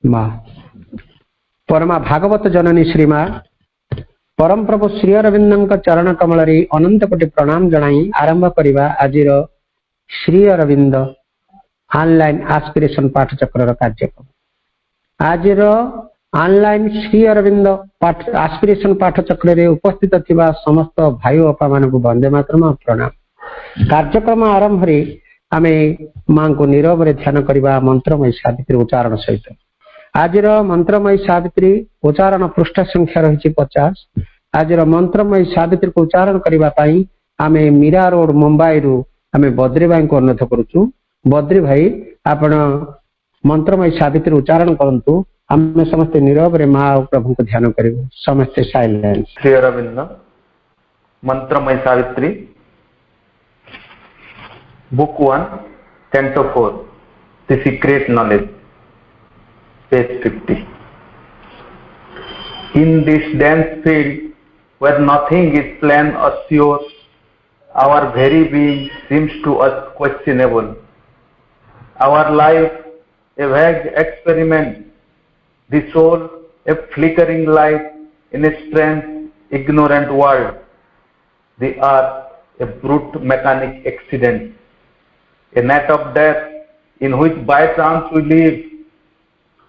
माँ परमा भागवत जननी श्रीमा परम प्रभु श्री अरविंद चरण कमल अनंत कोटि प्रणाम जनाई आरंभ करवा आज श्री अरविंद ऑनलाइन आस्पिरेशन पाठचक्र कार्यक्रम। आज ऑनलाइन श्री अरविंद आस्पिरेशन पाठचक्र उपस्थित थिबा समस्त भाई बापा मान को वंदे मातरम प्रणाम। कार्यक्रम आरंभ आम मां को नीरव ध्यान करवा मंत्रमय सावित्री उच्चारण सहित। आज मंत्रमयी सावित्री उच्चारण पृष्ठ संख्या रही 50। आज मंत्रमयी सावित्री को उच्चारण करने आम मीरा रोड मुंबई रु आम बद्री भाई को अनुरोध करुचु। बद्री भाई आपण मंत्रमयी सावित्री उच्चारण करंतु। आम समस्त नीरव रे मां प्रभु को ध्यान करिवु। समस्त साइलेंस। श्री अरविंद मंत्रमयी Savitri book 1 canto 4 the secret knowledge page 50। In this dense field where nothing is plain or sure, our very being seems to us questionable. Our life a vague experiment, the soul a flickering light in a strange, ignorant world, the earth a brute mechanic accident, a net of death in which by chance we live.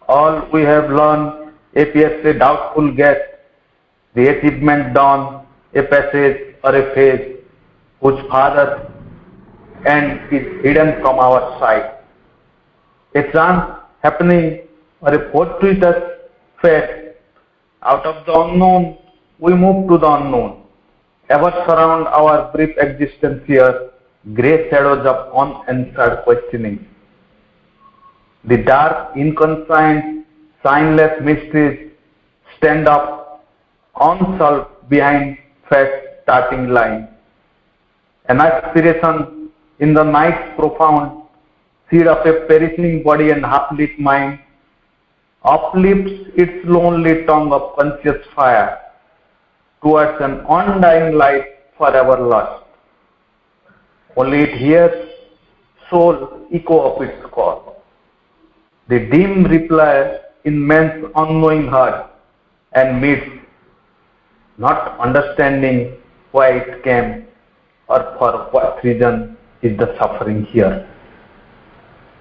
All we have learned appears a doubtful guess, the achievement dawn, a passage or a phase whose farther end is hidden from our sight. A chance happening or a fortuitous fate. Out of the unknown, we move to the unknown. Ever surround our brief existence here, grey shadows of unanswered questioning. The dark, inconscient, signless mysteries stand up unsolved behind fate's starting line. An aspiration in the night's profound, seed of a perishing body and half-lit mind, uplifts its lonely tongue of conscious fire towards an undying light forever lost. Only it hears soul echo of its call. The dim reply in man's unknowing heart and meets, not understanding why it came or for what reason is the suffering here.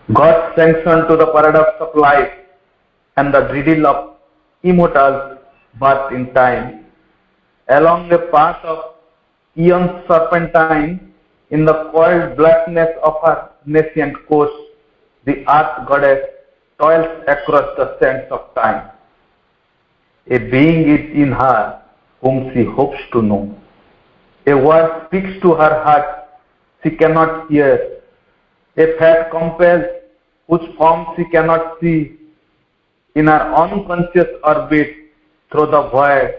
God's sanction to the paradox of life and the riddle of immortals birth in time, along the path of eons serpentine, in the coiled blackness of her nascent course, the earth goddess toils across the sands of time. A being is in her whom she hopes to know. A word speaks to her heart she cannot hear. A fate compels whose form she cannot see. In her unconscious orbit through the void,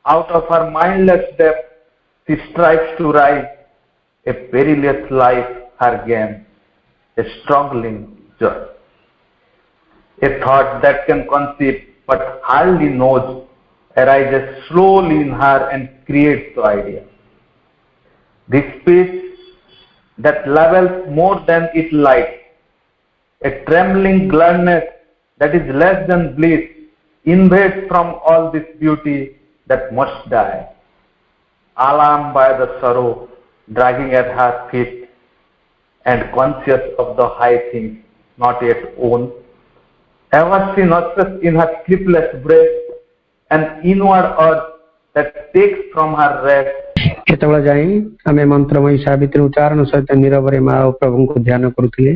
out of her mindless depth, she strives to rise. A perilous life her game, a struggling joy. A thought that can conceive but hardly knows arises slowly in her and creates the idea. This speech that levels more than its light, a trembling gladness that is less than bliss, invades from all this beauty that must die. Alarmed by the sorrow dragging at her feet and conscious of the high things not yet owned, ever she nurses in her sleepless breast an inward urge that takes from her rest. केतबेला जाई आमे मंत्रमयी सावित्री उच्चारण सहित नीरव रे मां प्रभु को ध्यान करुथिले।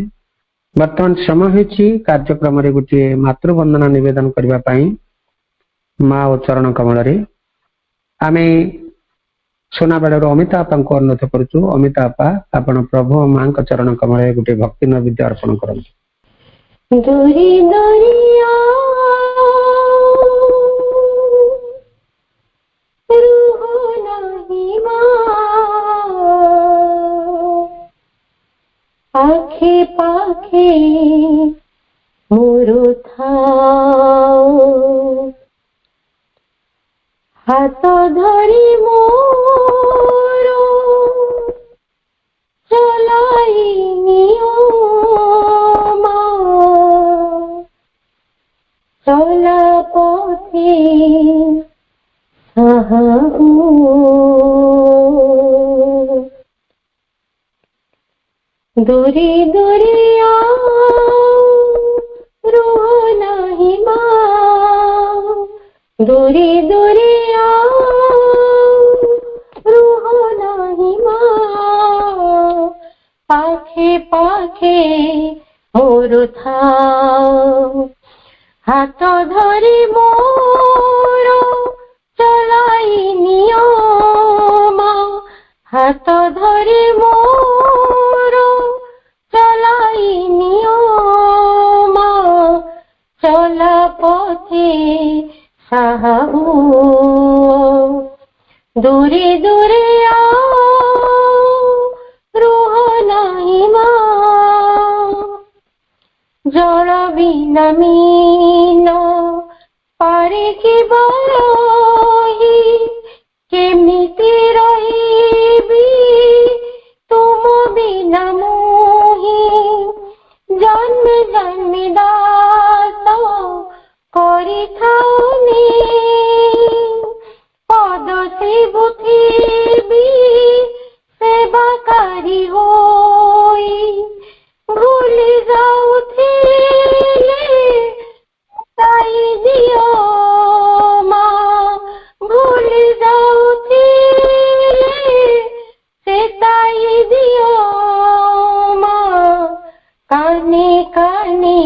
वर्तमान समय होछि कार्यक्रम रे गुटी मातृ वंदना निवेदन करबा पई मां उच्चारण कमल रे आमे सोनाबाड़ अमिता आपा को अनुरोध करुचु। अमिता आपा आपण प्रभु मां का चरण कमल रे गुटी भक्ति नैवेद्य अर्पण करंतु। दूरी दूरिया रूह नहीं मां आखे पाखे मोरू थाओ हाथ धरी मोरो चलाई नियो दूरी दूरी आओ रुहो नहीं माँ, दूरी दूरी आओ रुहो नहीं माँ, पाखे पाखे मोर थाओ, हाथ धरी मोर चलाई नियो माँ, हाथ धरी मोर चलाई नियो माँ, चला पथे साहू, दूरी दूरी आओ रुह नहीं माँ, जल बिना मीन पारे कि बरही, केमिति रहिबी तुम बिना मोहि, जन्म जन्म दास करिथाउनी, पद सेवुथिबी सेवाकारी होई, भूली जाउथिले ताई दियो माँ, भूली जाउथिले से ताई दियो माँ, काने काने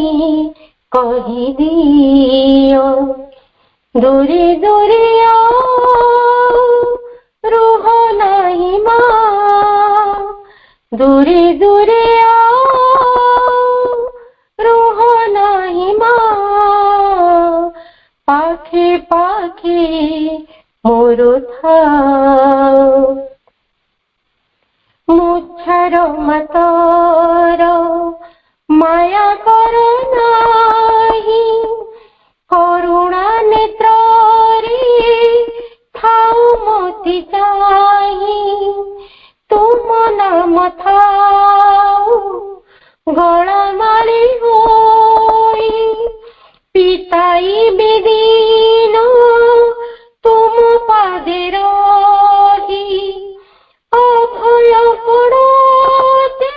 कही दियो, दूरी दूरी आओ रुह नहीं माँ, दूरी दूरी आओ रुह नहीं माँ, पाखे पाखे मोर थाओ, मुच्छर मतर माया कर नाही, करुणा नेत्रे थाउ मोती चाही, तुम नाम थाउ गला माली होई, पिताई बेदीन तुम पादे रही, अभय पड़ते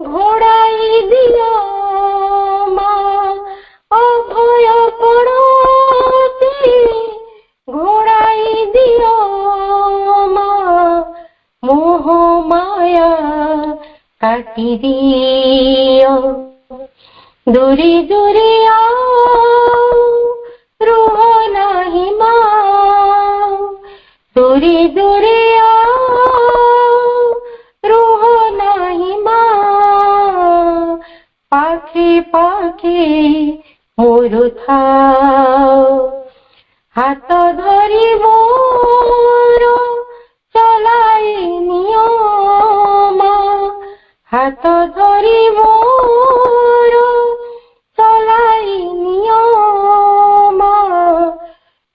घोड़ाई दियो माँ, अभय पड़ते घोड़ाई दियो माँ, मोह माया काटी दियो, दूरी दूरी आओ रुह नहीं माँ, दूरी दूरी आओ रुह नहीं माँ, पाखे पाखे मोर थाओ, हाथ धरी मोर चलाई नियो माँ, हाथ धरी मोर चलाई नियो माँ,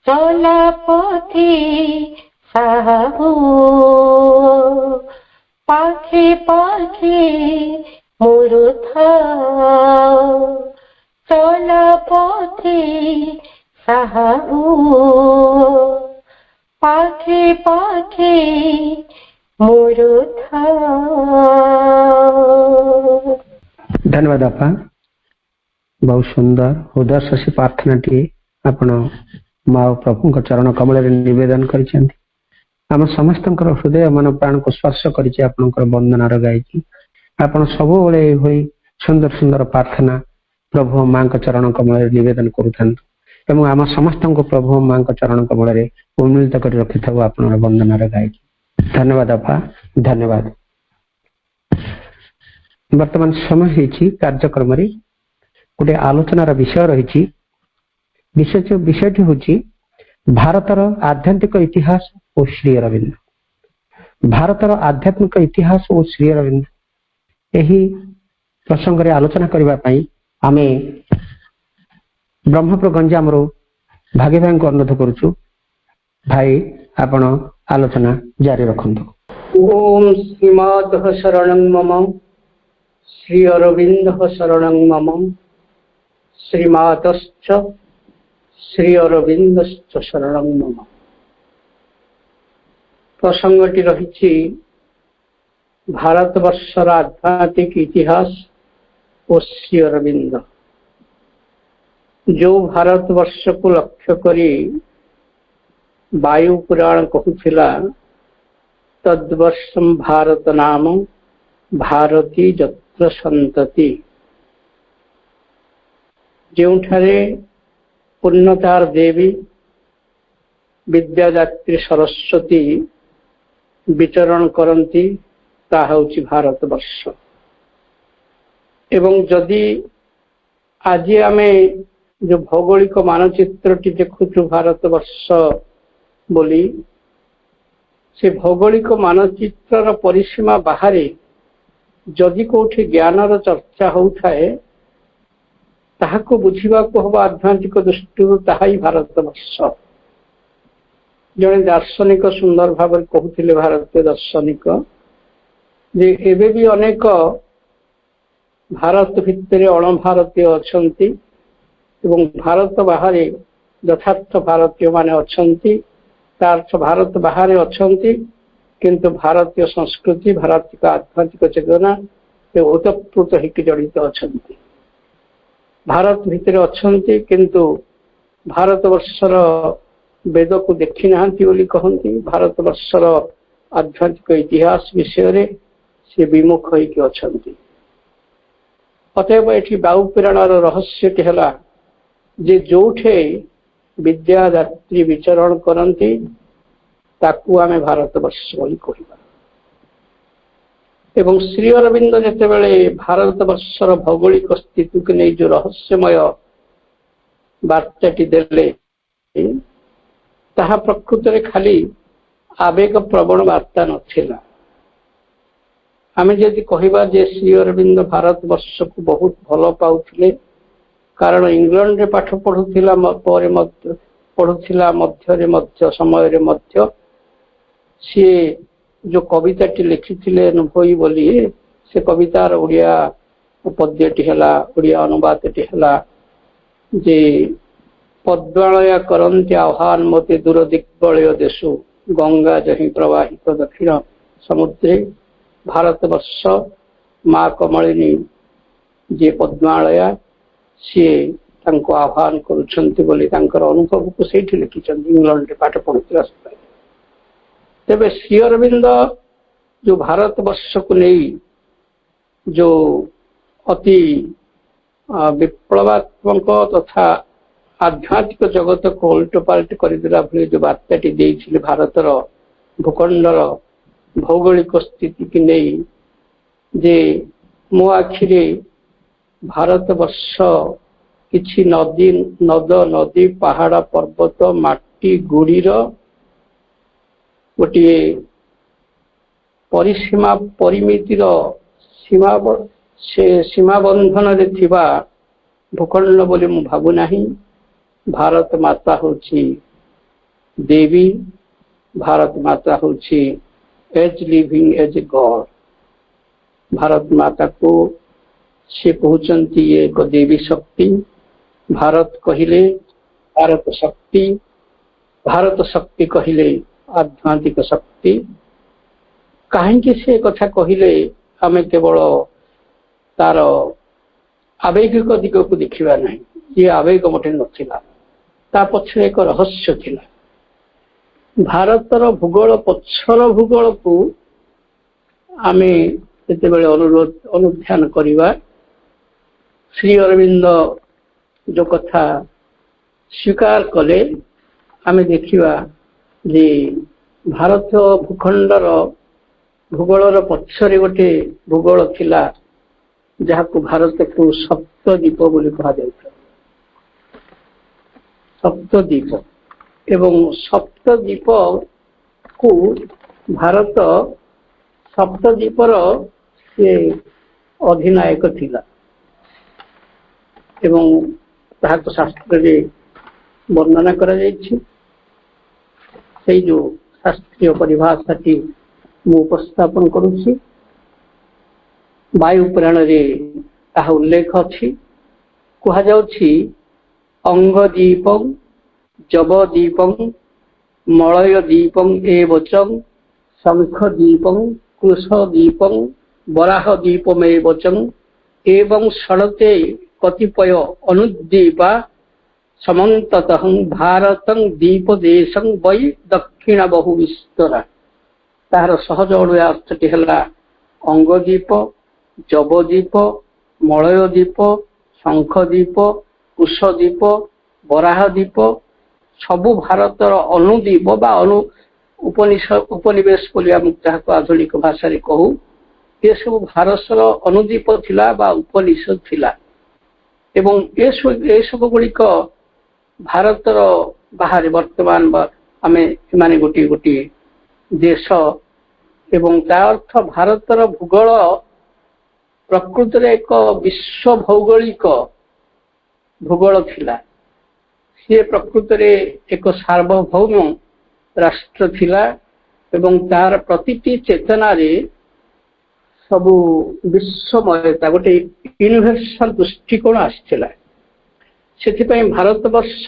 चला पथे साहू, पाखे पाखे मोर थाओ, चला पथे साहू, पाखे पाखे मोर थाओ। धन्यवाद आपा, बहुत सुंदर उदासी प्रार्थनाटी आपण माँ प्रभु चरण कमल निवेदन कर आम समस्त हृदय मन प्राण को स्पर्श कर वंदनार गायकी आप सब सुंदर सुंदर प्रार्थना प्रभु माँ चरण कमल निवेदन करूँ आम समस्त प्रभु माँ चरण कमल उन्मिलित कर रखि था आप वंदनार गायकी। धन्यवाद आपा, धन्यवाद। वर्तमान समय कार्यक्रम गोटे आलोचनार विषय रही विषयटी हूँ भारतर आध्यात्मिक इतिहास और श्री अरविंद। भारतर आध्यात्मिक इतिहास और श्री अरविंद यही प्रसंग रे आलोचना करने आम ब्रह्मपुर गंजाम भागी भाई को अनुरोध करुचु। भाई आपण आलोचना जारी रखंतु। ओम श्रीमातः शरणं मम, श्री अरविंदः शरणं मम, श्रीमातश्च श्री अरविंदश्च शरणं मम। प्रसंगटी रही भारतवर्षर आध्यात्मिक इतिहास और श्री अरविंद जो भारतवर्ष को लक्ष्य करी वायु पुराण कहूला तद्वर्षम भारत नाम भारती जत्र संतति जोठारे पूर्णतार देवी विद्यादात्री सरस्वती विचरण करती ताहा होची भारतवर्ष। एवं जदि आज आमे जो भौगोलिक मानचित्रटी देखुचु भारतवर्ष बोली से भौगोलिक मानचित्र परिसीमा बाहर जदि कोठी ज्ञानर चर्चा होउथाए ताहाको बुझिबाको हबा आध्यात्मिक दृष्टि ताहाई भारतवर्ष। जड़े दार्शनिक सुंदर भाव कहते भारतीय दार्शनिक जे एबे भी अनेक भारत भितर अण भारतीय अछंती एवं भारत बाहर यथार्थ भारतीय माने अछंती तार्थ भारत बाहर अछंती किंतु भारतीय संस्कृति भारतीय आध्यात्मिक चेतना ओतप्रोत होकर जड़ित अछंती। भारत भितर अछंती किंतु भारतवर्षर वेद को देखी नाहंती बोली कहती भारतवर्षर आध्यात्मिक इतिहास विषय से विमुख होकर अछंती। अतएव ये वायुपुराणर रहस्यटी है जे जोठे विद्यादात्री विचरण करती ताकू आमे भारतवर्ष बोली कहबा। एवं श्री अरविंद जेतेबेले भारतवर्षर भौगोलिक स्थिति को नहीं जो रहस्यमय वार्ताटी देले ताहा प्रकृत रे खाली आवेग प्रवण वार्ता नथिला। आमे जदि कहबा जे श्री अरविंद भारतवर्ष को बहुत भल पाउथिले कारण इंग्लैंड रे पाठ पढ़ुथिला परे पढ़ुथिला मध्य समय रे मध्य सी जो कविताटी लिखिथिले अनुभवी बोली से कवितार ओडिया पद्यटी हला ओडिया अनुवादटी हला जे पद्मालया करन्ति आह्वान मते दूर दिग्बलय देशु गंगा जहि प्रवाहित दक्षिण समुद्रे भारतवर्ष माँ कमलिनी जे पद्मालया सी तांको आह्वान करुछंती बोली तांकर अनुभव को सेठी लिखिछंती इंग्लैंड रे पाठ पढ़ुथिला समय। तेबे श्री अरविंद जो भारतवर्ष को नहीं जो अति विप्लवात्मक तथा आध्यात्मिक जगत को उल्टपाल्ट करदेला भली जो वार्ताटी देइथिले भारतर भूखंडर भौगोलिक स्थिति की नहीं जे मो आखिरे भारतवर्ष किछि नदी नद नदी पहाड़ पर्वत माटी गुड़ीर गोटे परिसीमा परिमितिर सीमा बंधन रे थिबा भूखंड बोली मु भाबु नाही। भारत माता होची देवी भारत माता होची as living as God. Bharat Mata को से कहते ये एक देवी शक्ति भारत कहले भारत शक्ति कहले आध्यात्मिक शक्ति कहीं से कथा कहले आमे केवल तार आवेगिक दिग को देखा ना ये आवेग मोटे नथिला ता पछरे एक रहस्य थिला। भारतर भूगोल पछर भूगोल को आमे जेतेबेले अनुध्यान करिवा श्री अरविंद जो कथा स्वीकार कले आमे देखिवा जे भारत भूखंडर भूगोलर पछरे गोटे भूगोल थिला जहाँ को भारत को सप्तद्वीप बोली कहा जाता। सप्तद्वीप एवं सप्तद्वीप को भारत सप्तद्वीपर से अधिनायक थिला एवं ताहाको शास्त्र रे वर्णना करा जायछि। सेई जो शास्त्रीय परिभाषाटी मु उपस्थापन करुछि वायु पुराण रे ताहा उल्लेख अछि। कहा जाउछि अंगदीपं जबदीपं मलयदीपं एवचं शंखदीपं कृश दीपं वराह दीपमेवचं एवं षडते कतिपय अनुद्दीपा समन्ततः भारतं दीप देशं वै दक्षिण बहु विस्तरा। तार सहज ओडिया अर्थटी है अंगदीप, जबदीप, मलयदीप, शंखदीप, कुशदीप, वराहदीप सबु भारतर अनुदीप बा अनु उपनिवेश बोली जहाँ आधुनिक भाषा कहू ये सब भारतर अनुदीप थिला बा उपनिषद थिला एवं ये सब गुड़िक भारतर बाहर वर्तमान आमे माने गोटी गोटी देश एवं ता अर्थ भारतर भूगोल प्रकृत एक विश्व भौगोलिक भूगोल थिला। सी प्रकृत एक सार्वभौम राष्ट्र थिला एवं तार प्रतिटी चेतना रे सबु विश्वमयता गोटे यूनिवर्सल दृष्टिकोण आसिथिला। से भारतवर्ष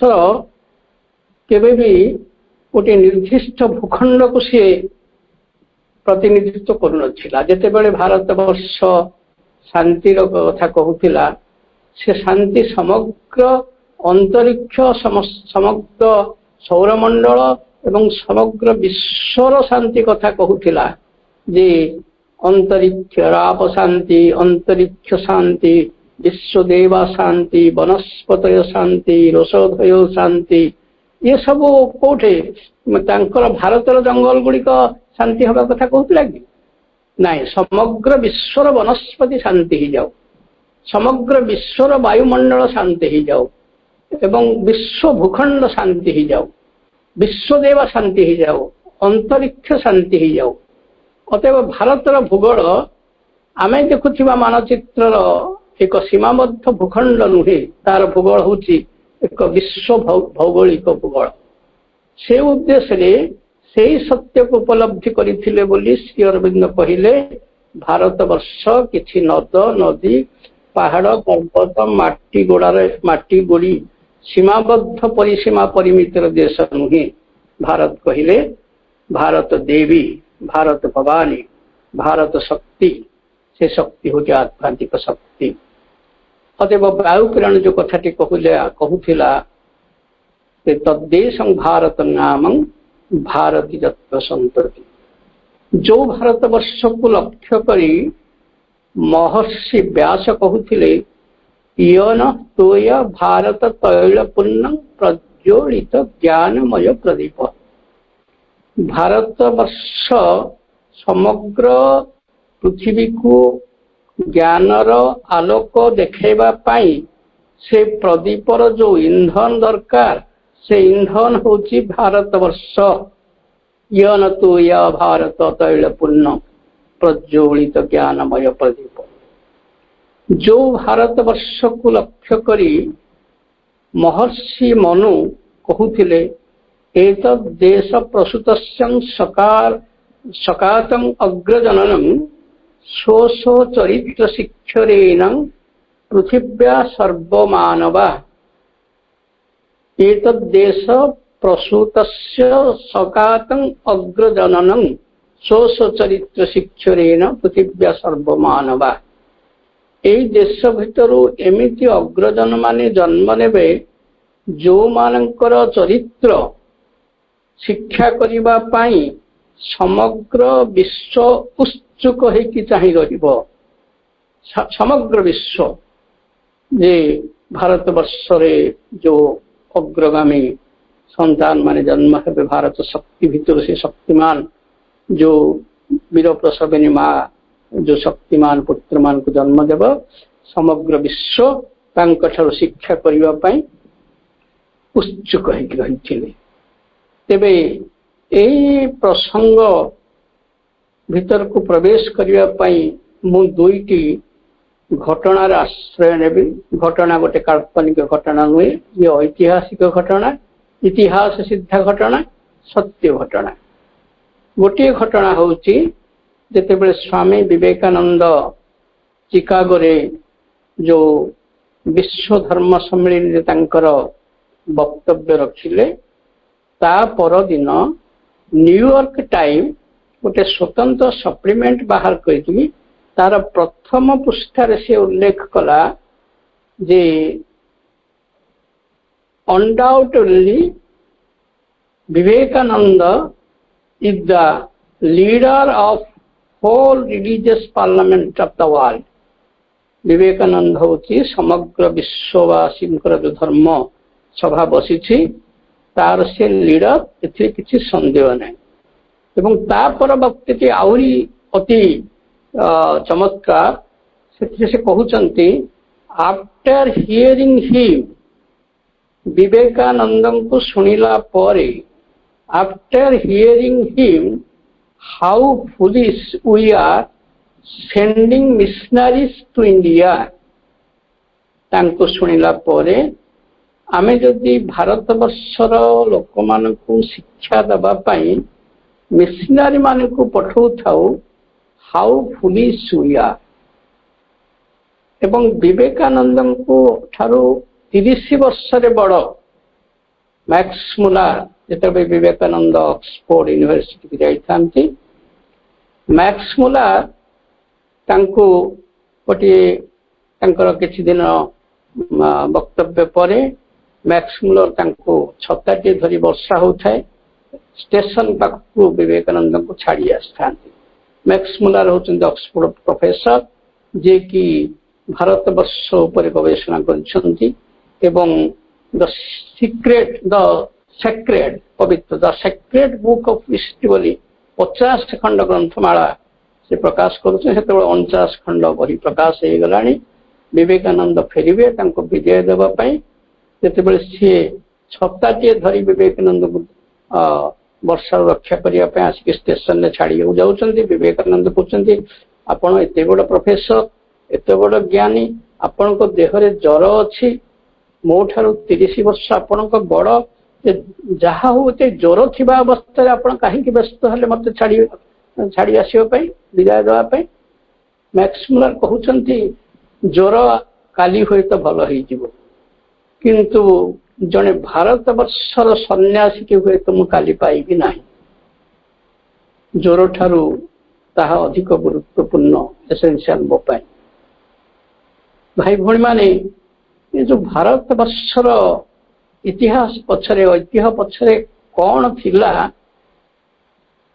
केबे भी गोटे निर्दिष्ट भूखंड को सी प्रतिनिधित्व करुनथिला। जेतेबेले भारतवर्ष शांतिर कथा कहूथिला से शांति समग्र अंतरिक्ष समग्र सौरमंडल एवं समग्र विश्वर शांति कथा कहूथिला जे अंतरिक्ष राप शांति, अंतरिक्ष शांति, विश्वदेवा शांति, वनस्पतय शांति, रसोधय शांति ये सब कोठे भारतर जंगल गुड़िक शांति हवा कथा कहूला कि नाई समग्र विश्वर वनस्पति शांति ही जाओ, समग्र विश्वर वायुमंडल शांति ही जाओ एवं विश्व भूखंड शांति ही जाओ, विश्वदेवा शांति ही जाओ, अंतरिक्ष शांति ही जाओ। अतएव भारतर भूगोल आमे देखुथिबा मानचित्र एक सीमाबद्ध भूखंड नुहे, तार भूगोल होची एक विश्व भौगोलिक भूगोल। से उद्देश्य से सत्य को उपलब्धि करथिले बोली श्री अरविंद कहिले भारतवर्ष किछि नद नदी पहाड़ पर्वत माटी गोड़ार माटी गोड़ी सीमाबद्ध परिसीमा परिमितर देश नुहे। भारत कहिले भारत देवी, भारत भवानी, भारत शक्ति, से शक्ति हो आध्यात्मिक शक्ति। अतएव वायु किरण जो कथाटी कहूला तद्देशं भारत नामं भारती जत्र संतति। जो भारतवर्ष को लक्ष्य करी महर्षि व्यास कहूथिले यन तोय भारत तैलपूर्ण प्रज्वलित ज्ञानमय प्रदीप। भारतवर्ष समग्र पृथ्वी को ज्ञानर आलोक देखैबा पाई से प्रदीपर जो ईंधन दरकार से ईंधन होची भारतवर्ष। यन तो या भारत तैलपूर्ण प्रज्वलित ज्ञानमय प्रदीप। जो भारतवर्ष को लक्ष्य करी महर्षि मनु कहूथिले एतद् देश प्रसूतस्यं सकातं अग्रजननं स्वस्व चरित्र शिक्षरेण पृथिव्या सर्वमानवा। एतद् देश प्रसूतस्य सकातं अग्रजननं स्वस्व चरित्र शिक्षरेण पृथिव्या सर्वमानवा। एई देश भितरु एमिति अग्रजन माने जन्म नेबे जो मानकर चरित्र शिक्षा करिबा पाई समग्र विश्व उत्सुक होइकि चाहि रहिबो। समग्र विश्व जे भारतवर्ष रे जो अग्रगामी संतान माने जन्म हेबे भारत शक्ति भितर से शक्तिमान जो वीर प्रसविनी माँ जो शक्तिमान पुत्र मान को जन्म देव समग्र विश्व तांक ठाରୁ शिक्षा करिबा पाई उत्सुक होइकि रहिथिले। तेबे एई प्रसंग भीतर को प्रवेश करिबा पाई मु दुईटी घटनार आश्रय नेबी। घटना गोटे काल्पनिक घटना नुहे, ये ऐतिहासिक घटना, इतिहास सिद्ध घटना, सत्य घटना। गोटे घटना होची जेतेबेले स्वामी विवेकानंद चिकागो रे जो विश्व धर्म सम्मेलन रे तांकर वक्तव्य रखिले ता पर दिन न्यूयॉर्क टाइम गोटे स्वतंत्र सप्लीमेंट बाहर करी तार प्रथम पृष्ठार से उल्लेख कला जे undoubtedly Vivekananda is the leader of whole religious parliament of the world. Vivekananda होची समग्र विश्ववासी जो धर्म सभा बसी तार से लीडर एथि किछि संदेह नहीं। एवं तापर वक्ति आहरी अति चमत्कार से कहते आफ्टर हियरिंग हिम विवेकानंद को सुनिला परे after hearing him how foolish we are sending missionaries to India. तांको सुनिला परे आमे जदि भारत वर्षर लोक मान को शिक्षा दबा पाई मिशनरी मान को पठाऊ थाउ हाउ फुलिश वी आर। एवं विवेकानंद को ठारू 30 वर्ष बड़ मैक्स मुलार जिते विवेकानंद ऑक्सफोर्ड यूनिवर्सिटी जाइथांती मैक्स मुलार तांको गोटे किछि दिन वक्तव्य परे मैक्स मुलर तांको छताटी धरी वर्षा होथाय स्टेशन पाखु विवेकानंद को छाड़ी आसता। मैक्स मुलर होचंदी ऑक्सफोर्ड प्रोफेसर जे कि भारत वर्ष उपर गवेषणा करछंती एवं द सेक्रेड पवित्र the sacred book of history बोली 50 खंड ग्रंथमाला से प्रकाश करुचे। 49 खंड बही प्रकाश हो गलानी। विवेकानंद फेरिबे तांको विजय देवा पई जेतेबेले सी छताटी धरी विवेकानंद को वर्षा रक्षा करने आसिक स्टेशन में छाड़ी जाऊँगी। विवेकानंद कहते आपण एत बड़ प्रोफेसर एत बड़ ज्ञानी आपण को देहरे ज्वर अच्छी मो ठारू 30 वर्ष आपण को बड़ जहा हो ज्वर थी अवस्था आप कहीं व्यस्त हेले मत छाड़ी आसवाई विदाय देवाई। मैक्स मुलर कहते ज्वर काली हुए तो भल हो किंतु जड़े भारत वर्षर सन्यासी के हुए तो मुझे पाइबी ना। ज्वर ठारू ताहा अधिक गुरुत्वपूर्ण एसेंशियल मो पाई। भाई भौणी माने ये जो भारत वर्षर इतिहास पछरे ऐतिह्य पछरे कौन थिला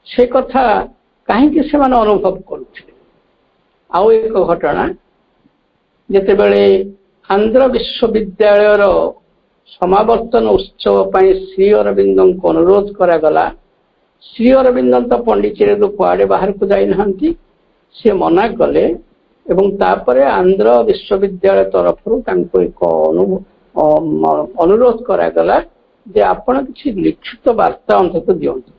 से कथा कहीं से माने अनुभव करुथिले। आउ एक घटना जेतेबेले आंध्र विश्वविद्यालय समावर्तन उत्सव पर श्री अरविंद को अनुरोध करागला। श्री अरविंद तो पंडिचेरी तो कुआड़े बाहर को जाई नहंती से मना कले एवं तापरे आंध्र विश्वविद्यालय तरफ एक अनुरोध करागला जे आपण किसी लिखित वार्ता अंतत दियंतु।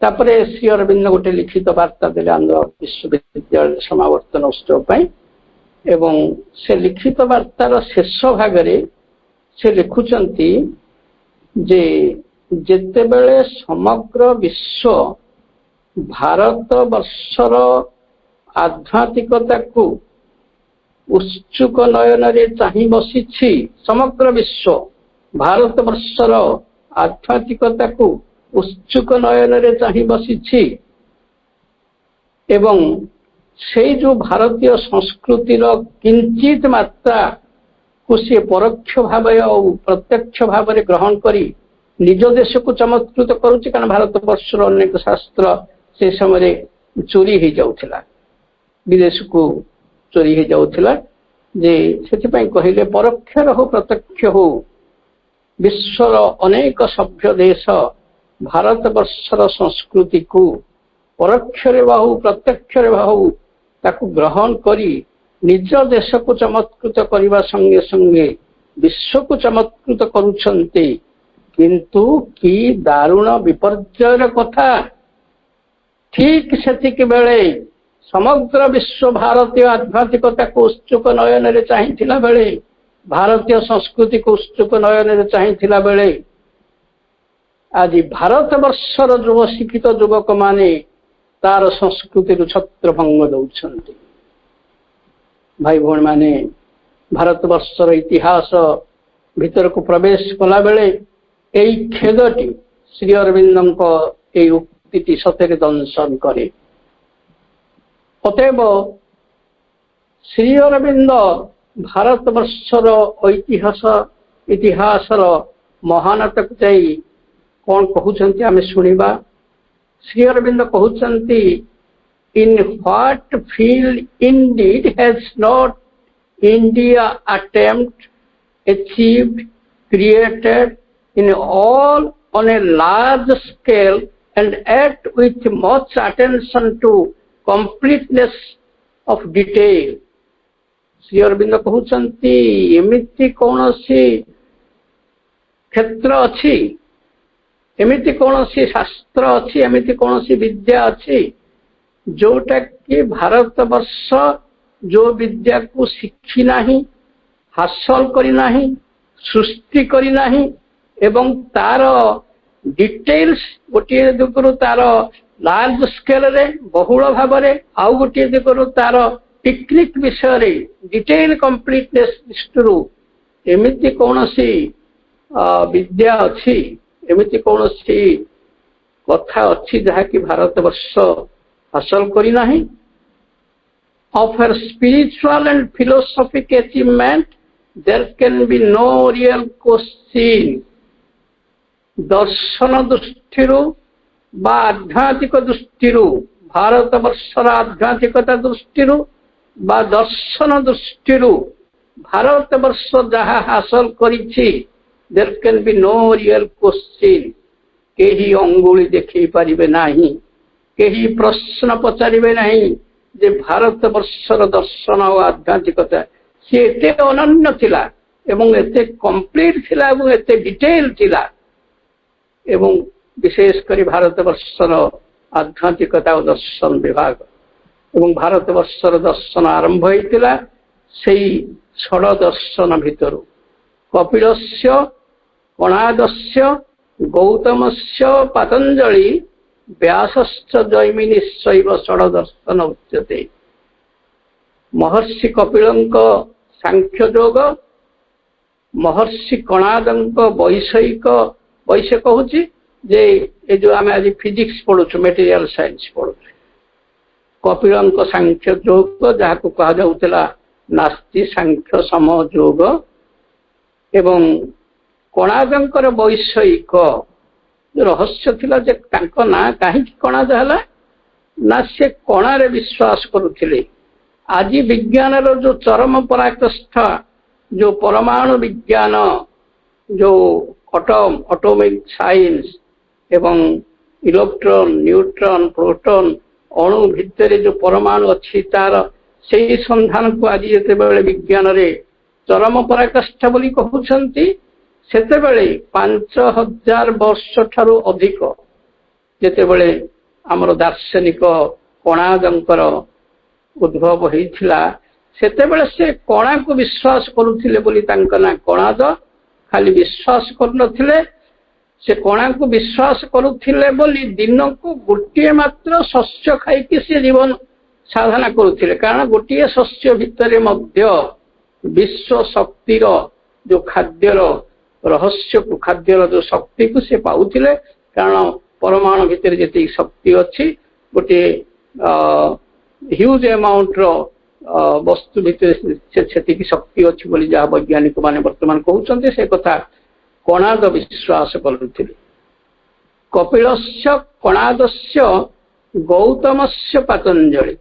तापरे श्री अरविंद गोटे लिखित वार्ता देले आंध्र विश्वविद्यालय समावर्तन उत्सव पर एवं से लिखित वार्तार शेष भागरे से लिखुचंती जे जेतेबेले समग्र विश्व भारत वर्षर आध्यात्मिकता को उत्सुक नयन रे चाहि बसी समग्र विश्व भारत वर्षर आध्यात्मिकता को उत्सुक नयन रे चाहि बसी एवं से जो भारतीय संस्कृतिर किंचित मात्रा को सी परोक्ष भाव और प्रत्यक्ष भाव में ग्रहण करी निज देश को चमत्कृत करुच्ची। कारण भारत वर्षर अनेक शास्त्र से समय चोरी हो जाउथिला विदेश को चोरी हो जाउथिला जे सेथिपई कहिले परोक्ष हो प्रत्यक्ष हो विश्वर अनेक सभ्य देश भारत वर्षर संस्कृति को परोक्ष बाहु प्रत्यक्ष बाहु ताकू ग्रहण करी निज देश को चमत्कृत करने संगे संगे विश्व को चमत्कृत करुछन्ते। किंतु की दारुण विपर्ययर कथा ठीक सेतिक बेले समग्र विश्व भारतीय आध्यात्मिकता को उत्सुक नयन रे चाहिथिला बेले भारतीय संस्कृति को उत्सुक नयन रे चाहिथिला बेले आज भारत वर्षर युव शिक्षित युवक माने तार संस्कृति को छत्रभंग दौरान। भाई भौणी माने भारत वर्षर इतिहास भीतर को प्रवेश कला बेले यही खेदटी श्री अरविंद ଶକ୍ତିଟି ସତରେ ଦଂଶନ କରେ। ଅତଏବ ଶ୍ରୀ ଅରବିନ୍ଦ ଭାରତବର୍ଷର ଇତିହାସର ମହାନତାକୁ ଯାଇ କଣ କହୁଛନ୍ତି ଆମେ ଶୁଣିବା। ଶ୍ରୀ ଅରବିନ୍ଦ କହୁଛନ୍ତି, in what field indeed has not India attempt, achieved, created in all on a large scale and yet with much attention to completeness of detail। Shri Arvind କହୁଛନ୍ତି ଏମିତି କୌଣସି କ୍ଷେତ୍ର ଅଛି, ଏମିତି କୌଣସି ଶାସ୍ତ୍ର ଅଛି, ଏମିତି କୌଣସି ବିଦ୍ୟା ଅଛି ଯୋଉଟା କି ଭାରତବର୍ଷ ଯୋଉ ବିଦ୍ୟାକୁ ଶିଖି ନାହିଁ, ହାସଲ କରିନାହିଁ, ସୃଷ୍ଟି କରିନାହିଁ ଏବଂ ତାର ଡିଟେଲ୍ସ ଗୋଟିଏ ଦିଗରୁ ତାର ଲାର୍ଜ ସ୍କେଲରେ ବହୁଳ ଭାବରେ, ଆଉ ଗୋଟିଏ ଦିଗରୁ ତାର ଟେକ୍ନିକ ବିଷୟରେ ଡିଟେଲ କମ୍ପ୍ଲିଟନେସ ଦୃଷ୍ଟିରୁ ଏମିତି କୌଣସି ବିଦ୍ୟା ଅଛି, ଏମିତି କୌଣସି କଥା ଅଛି ଯାହାକି ଭାରତବର୍ଷ ହାସଲ କରିନାହିଁ। Of her spiritual and philosophic achievement there can be no real question। ଦର୍ଶନ ଦୃଷ୍ଟିରୁ ବା ଆଧ୍ୟାତ୍ମିକ ଦୃଷ୍ଟିରୁ, ଭାରତବର୍ଷର ଆଧ୍ୟାତ୍ମିକତା ଦୃଷ୍ଟିରୁ ବା ଦର୍ଶନ ଦୃଷ୍ଟିରୁ ଭାରତବର୍ଷ ଯାହା ହାସଲ କରିଛି there can be no real question। କେହି ଅଙ୍ଗୁଳି ଦେଖେଇ ପାରିବେ ନାହିଁ, କେହି ପ୍ରଶ୍ନ ପଚାରିବେ ନାହିଁ ଯେ ଭାରତବର୍ଷର ଦର୍ଶନ ଓ ଆଧ୍ୟାତ୍ମିକତା ସେ ଏତେ ଅନନ୍ୟ ଥିଲା ଏବଂ ଏତେ କମ୍ପ୍ଲିଟ ଥିଲା ଏବଂ ଏତେ ଡିଟେଲ ଥିଲା। ଏବଂ ବିଶେଷ କରି ଭାରତବର୍ଷର ଆଧ୍ୟାତ୍ମିକତା ଓ ଦର୍ଶନ ବିଭାଗ ଏବଂ ଭାରତବର୍ଷର ଦର୍ଶନ ଆରମ୍ଭ ହୋଇଥିଲା ସେଇ ଷଡ଼ ଦର୍ଶନ ଭିତରୁ। କପିଳସ୍ୟ, କଣାଦସ୍ୟ, ଗୌତମସ୍ୟ, ପତଞ୍ଜଳି, ବ୍ୟାସଶ୍ଚ ଜୈମିନିଶ୍ଚୈବ ଷଡ଼ ଦର୍ଶନ ଉଚ୍ୟତେ। ମହର୍ଷି କପିଳଙ୍କ ସାଂଖ୍ୟ ଯୋଗ, ମହର୍ଷି କଣାଦଙ୍କ ବୈଷୟିକ ହଉଛି ଯେ ଏ ଯୋଉ ଆମେ ଆଜି ଫିଜିକ୍ସ ପଢୁଛୁ, ମେଟେରିଆଲ ସାଇନ୍ସ ପଢୁଛୁ, କପିଳଙ୍କ ସାଂଖ୍ୟ ଯୋଗ ଯାହାକୁ କୁହାଯାଉଥିଲା ନାସ୍ତି ସାଂଖ୍ୟ ସମ ଯୋଗ, ଏବଂ କଣାଦଙ୍କର ବୈଷୟିକ ରହସ୍ୟ ଥିଲା ଯେ ତାଙ୍କ ନାଁ କାହିଁକି କଣାଦ ହେଲା ନା ସେ କଣାରେ ବିଶ୍ୱାସ କରୁଥିଲେ। ଆଜି ବିଜ୍ଞାନର ଯୋଉ ଚରମ ପରାକାଷ୍ଠା, ଯୋଉ ପରମାଣୁ ବିଜ୍ଞାନ, ଯୋଉ ଅଟୋମିକ ସାଇନ୍ସ ଏବଂ ଇଲେକ୍ଟ୍ରନ, ନ୍ୟୁଟ୍ରନ, ପ୍ରୋଟନ, ଅଣୁ ଭିତରେ ଯୋଉ ପରମାଣୁ ଅଛି ତାର ସେଇ ସନ୍ଧାନକୁ ଆଜି ଯେତେବେଳେ ବିଜ୍ଞାନରେ ଚରମ ପରାକାଷ୍ଠା ବୋଲି କହୁଛନ୍ତି, ସେତେବେଳେ 5000 ବର୍ଷ ଠାରୁ ଅଧିକ ଯେତେବେଳେ ଆମର ଦାର୍ଶନିକ କଣାଦଙ୍କର ଉଦ୍ଭବ ହେଇଥିଲା, ସେତେବେଳେ ସେ କଣାକୁ ବିଶ୍ୱାସ କରୁଥିଲେ ବୋଲି ତାଙ୍କ ନାଁ କଣାଦ। ଖାଲି ବିଶ୍ୱାସ କରୁନଥିଲେ, ସେ କଣାକୁ ବିଶ୍ୱାସ କରୁଥିଲେ ବୋଲି ଦିନକୁ ଗୋଟିଏ ମାତ୍ର ଶସ୍ୟ ଖାଇକି ସେ ଜୀବନ ସାଧନା କରୁଥିଲେ। କାରଣ ଗୋଟିଏ ଶସ୍ୟ ଭିତରେ ମଧ୍ୟ ବିଶ୍ୱ ଶକ୍ତିର ଯୋଉ ଖାଦ୍ୟର ରହସ୍ୟକୁ, ଖାଦ୍ୟର ଯୋଉ ଶକ୍ତିକୁ ସେ ପାଉଥିଲେ। କାରଣ ପରମାଣୁ ଭିତରେ ଯେତିକି ଶକ୍ତି ଅଛି, ଗୋଟିଏ ହ୍ୟୁଜ ଆମାଉଣ୍ଟର ବସ୍ତୁ ଭିତରେ ସେତିକି ଶକ୍ତି ଅଛି ବୋଲି ଯାହା ବୈଜ୍ଞାନିକ ମାନେ ବର୍ତ୍ତମାନ କହୁଛନ୍ତି, ସେ କଥା କଣାଦ ବିଶ୍ୱାସ କରୁଥିଲେ। କପିଳସ୍ୟ, କଣାଦସ୍ୟ, ଗୌତମସ୍ୟ, ପତଞ୍ଜଳି।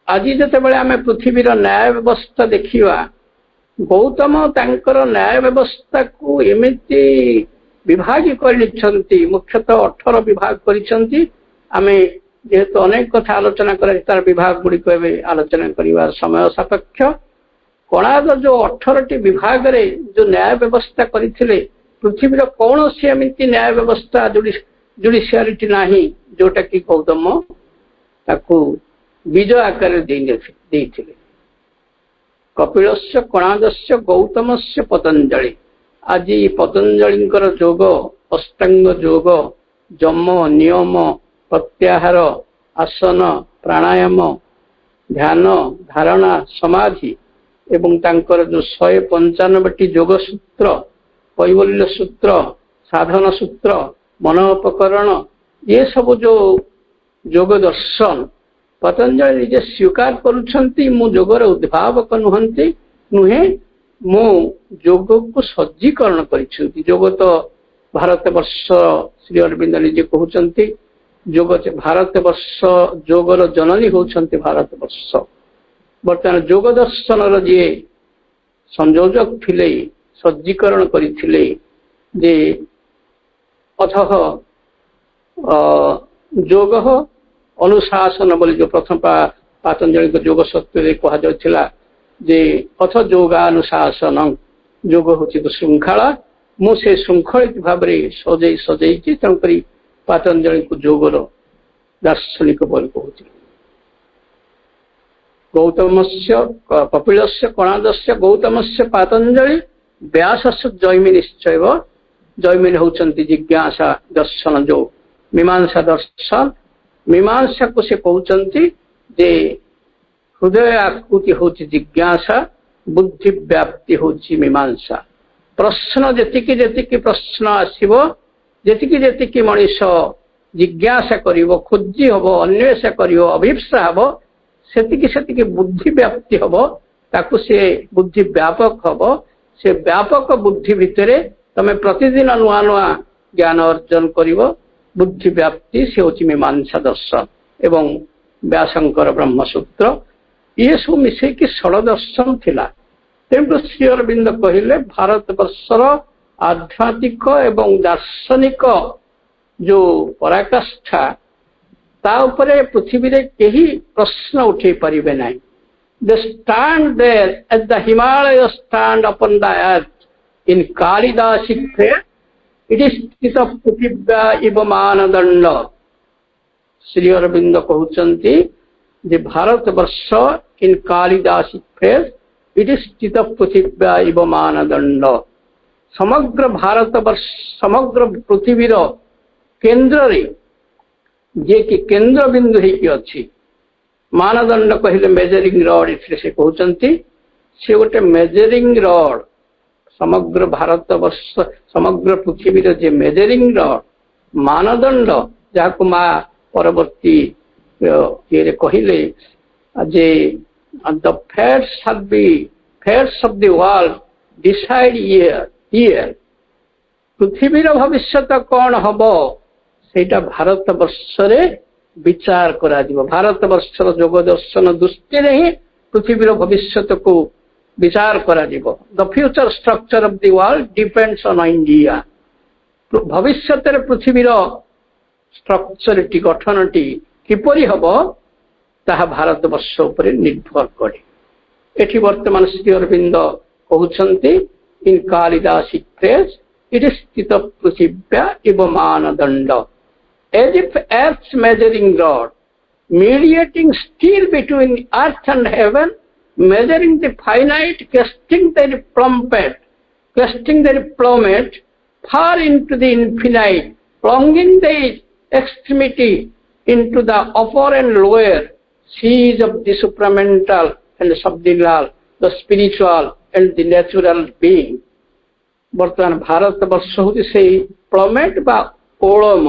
ଆଜି ଯେତେବେଳେ ଆମେ ପୃଥିବୀର ନ୍ୟାୟ ବ୍ୟବସ୍ଥା ଦେଖିବା, ଗୌତମ ତାଙ୍କର ନ୍ୟାୟ ବ୍ୟବସ୍ଥାକୁ ଏମିତି ବିଭାଗ କରିଛନ୍ତି, ମୁଖ୍ୟତଃ 18 ବିଭାଗ କରିଛନ୍ତି। ଆମେ ଯେହେତୁ ଅନେକ କଥା ଆଲୋଚନା କରାଯାଏ, ତାର ବିଭାଗ ଗୁଡିକ ଏବେ ଆଲୋଚନା କରିବାର ସମୟ ସାପେକ୍ଷ। କଣାଦ ଯୋଉ 18ଟି ବିଭାଗରେ ଯୋଉ ନ୍ୟାୟ ବ୍ୟବସ୍ଥା କରିଥିଲେ, ପୃଥିବୀର କୌଣସି ଏମିତି ନ୍ୟାୟ ବ୍ୟବସ୍ଥା ଜୁଡିସିଆରିଟି ନାହିଁ ଯୋଉଟା କି ଗୌତମ ତାକୁ ବିଜୟ ଆକାରରେ ଦେଇଥିଲେ। କପିଳସ୍ୟ, କଣାଦସ୍ୟ, ଗୌତମସ୍ୟ, ପତଞ୍ଜଳି। ଆଜି ପତଞ୍ଜଳିଙ୍କର ଯୋଗ, ଅଷ୍ଟାଙ୍ଗ ଯୋଗ, ଯମ, ନିୟମ, ପ୍ରତ୍ୟାହାର, ଆସନ, ପ୍ରାଣାୟାମ, ଧ୍ୟାନ, ଧାରଣା, ସମାଧି ଏବଂ ତାଙ୍କର ଯୋଉ 195ଟି ଯୋଗ ସୂତ୍ର, କୈବଲ୍ୟ ସୂତ୍ର, ସାଧନ ସୂତ୍ର, ମନୋପକରଣ, ये सब जो योग दर्शन पतंजलि निजे स्वीकार करुछंती मु योगर उद्भावक नुहे मु योग को सज्जीकरण करिछंती। योग तो भारत वर्ष श्री अरविंद निजे कहउछंती योग भारत वर्ष योगर जननी होउछंती भारत वर्ष। बर्तमान योग दर्शन जे संयोजक थिले सज्जीकरण करिथिले जे अथः योग अनुशासन बोली जो प्रथम पातंजलि योग सत्य कह जाता जे अथ योगानुशासन योग हूँ तो श्रृंखला मुझे श्रृंखलित भाव में सजई सजई तेणुक पातंजलि को योगर दार्शनिक बोली कहते। गौतम से कपिल से कणाद से गौतम से पातंजलि व्यास से जैमिनिश्चय जैमिनी होती जिज्ञासा दर्शन जो मीमांसा दर्शन मीमांसा को से कहते जे हृदय आकृति होची जिज्ञासा बुद्धि व्याप्ति होची मीमांसा। प्रश्न जेतिकी जेतिकी प्रश्न आसीबो जेतिकी जेतिकी मनीष जिज्ञासा करिवो खोजी हबो अन्वेषण करिवो अभिप्सा हबो सेतिकी सेतिकी बुद्धि व्याप्ति हबो ताकू से बुद्धि व्यापक हबो। से व्यापक बुद्धि भितरे तमे प्रतिदिन नुआ नुआ ज्ञान अर्जन करिवो। बुद्धि व्याप्ति से होची मीमांसा दर्शन एवं व्यासंकर ब्रह्मसूत्र ये सब मिसे कि षड दर्शन थिला। तेणु श्री अरविंद कहले भारत वर्षर आध्यात्मिक एवं दार्शनिक जो पराकाष्ठा ता उपरे पृथ्वी रे केही प्रश्न उठे परिबे नाही। They stand there as the Himalayas stand upon the earth in Kalidasic prayer. It is Tita Putibya Iva Manadanda. Shri Arvind कहते जे भारत वर्ष इन कालिदासी प्रेस इट इज स्थित पृथिव्या इव मानदंड। समग्र भारत वर्ष समग्र पृथ्वी केन्द्र रे जे कि केन्द्र बिंदु होगी अच्छी मानदंड कहले मेजरिंग रड इसलिए से कहते से गोटे मेजरिंग रड समग्र भारत वर्ष समग्र पृथ्वी जे मेजरिंग रड मानदंड जहाँ माँ परवर्ती ये कहले जे the fates of the world decide here पृथ्वीर भविष्यत कौन हम सेटा भारत वर्ष रे विचार करा दिबो। भारत वर्षर योग दर्शन दृष्टि ही पृथ्वीर भविष्यत को विचार करा दिबो। The future structure of the world depends on India. भविष्यत पृथ्वीर स्ट्रक्चर टी गठन टी किपरि हबो ताहा भारत वर्ष उपरे निर्भर करे। एठी वर्तमान श्री अरविंद कहउछंती इन कालिदासी प्रेस इट इज स्थित पृथिव्या इव मानदंड as if earth's measuring rod mediating still between earth and heaven measuring the finite casting their plummet far into the infinite plunging their extremity into the upper and lower seas of the supramental and subdivisional, the spiritual and the natural being. बर्तमान भारत वर्ष हूँ से plummet बा Olam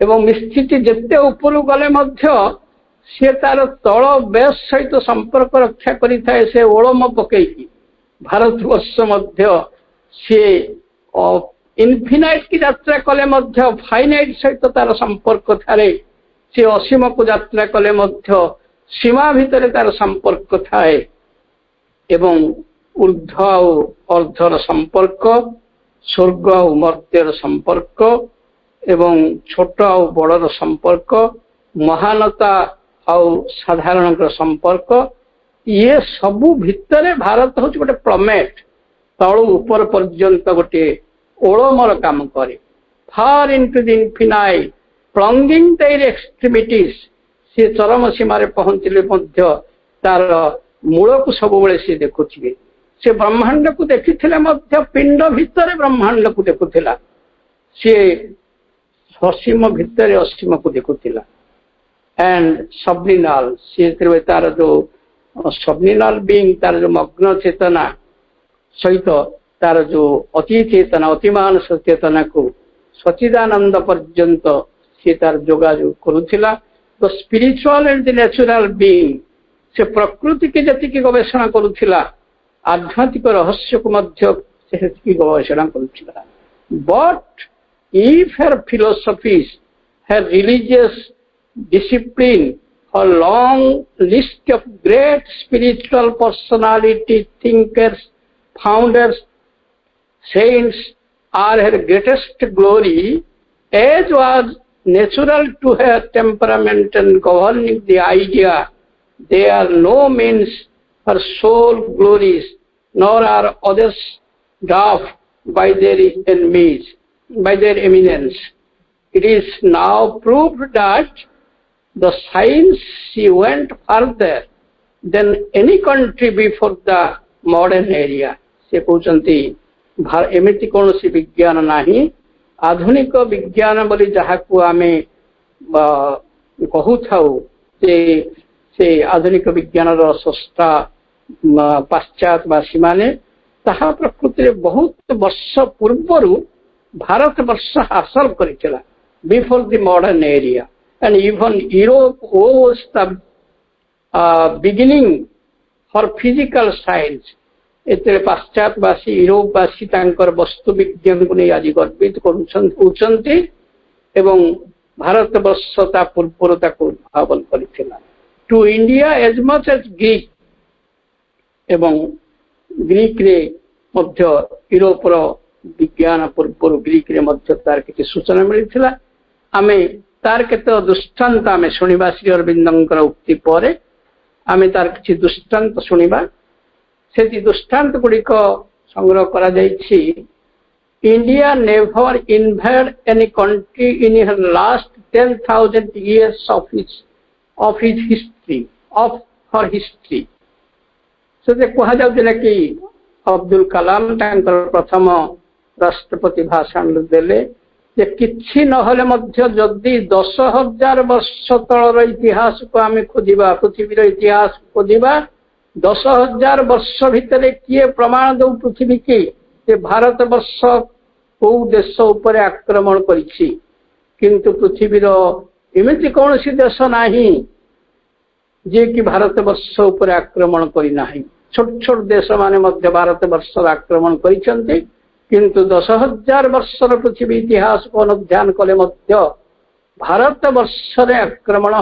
एवं निश्चित जिते ऊपर गले सी तार तल बेस सहित संपर्क रक्षा करें से ओलम पकईकी भारत वर्ष सी इनफिनाइट की यात्रा कले फाइनाइट सहित तार संपर्क थाए सी असीम को यात्रा कले सीमा भितर तार संपर्क थाए एवं ऊर्ध्व अर्धर संपर्क स्वर्ग मर्त्यर संपर्क एवं छोट बड़र संपर्क महानता साधारण संपर्क ये सबू भितर भारत हूँ गोटे प्लमेट तलू ऊपर पर्यंत गोटे ओलमर काम करे far into the infinite plunging their extremities सी चरम सीमार पहुंचले तार मूल को सब सी देखुए से ब्रह्मांड को देखी पिंड भितर ब्रह्मांड को देखुला सी असीम भितर असीम को देखुला एंड सबलिनाल सी तार जो सबलिनाल बीइंग तार जो मग्न चेतना सहित तार जो अति चेतना अतिमान चेतना को सचिदानंद पर्यंत सी तार जोगाजोग करुथिला। The spiritual and the natural being से प्रकृति के जति गवेषणा करुथिला, आध्यात्मिक रहस्य को मध्य से गवेषणा करुथिला। But if her philosophies, her religious discipline, her long list of great spiritual personality, thinkers, founders, saints are her greatest glory, as was natural to her temperament and governing the idea, they are no means her sole glories, nor are others doubted by their enemies, by their eminence. It is now proved that the science she went further than any country before the modern era. से कहते एमती कौन सी विज्ञान नहीं, आधुनिक विज्ञान बोली जहाँ को आमे कहू थाउ से आधुनिक विज्ञान स्रष्टा पाश्चात्यवासी माने ताहा प्रकृति बहुत वर्ष पूर्व भारत वर्ष हासिल करितला before the modern era and even Europe was the beginning for physical science. एते पाश्चात्यवासी यूरोपवासी तांकर वस्तु विज्ञान को नहीं आज गर्वित करुछंती एवं भारत वर्ष ता पूर्व ताको उद्भावन करितला। To India as much as Greek एवं ग्रीक रे मध्य यूरोप रो विज्ञान पूर्व ग्रीक रे मध्य तार किछि सूचना मिलिथिला। आमे तार केते दृष्टांत आमे शुनिबा श्री अरविंदंकर उक्ति परे आमे तार किछि दृष्टांत शुनिबा। सेति दृष्टांत गुड़िक संग्रह करा जायछि। India never invaded any country in her last 10,000 years of his history, of her history. से कह जाउथिला कि अब्दुल कलाम तांकर प्रथम राष्ट्रपति भाषण देले जे किछि नहले मध्य जदि 10,000 वर्ष तलर इतिहास को आमे खोजिबा, पृथ्वीर इतिहास खोजिबा, 10,000 वर्ष भितर किए प्रमाण दो पृथ्वी की जे भारत वर्ष को देश उपर आक्रमण करिछि, किंतु पृथ्वीर एमिति कौन सी देश नाही जे कि भारत वर्ष उपर आक्रमण करि नाही। छोट छोट देश माने मध्य भारत वर्ष आक्रमण करिसंते, किंतु 10,000 वर्षर पृथ्वी इतिहास को अनुध्यान कले मध्य भारत वर्ष रे आक्रमण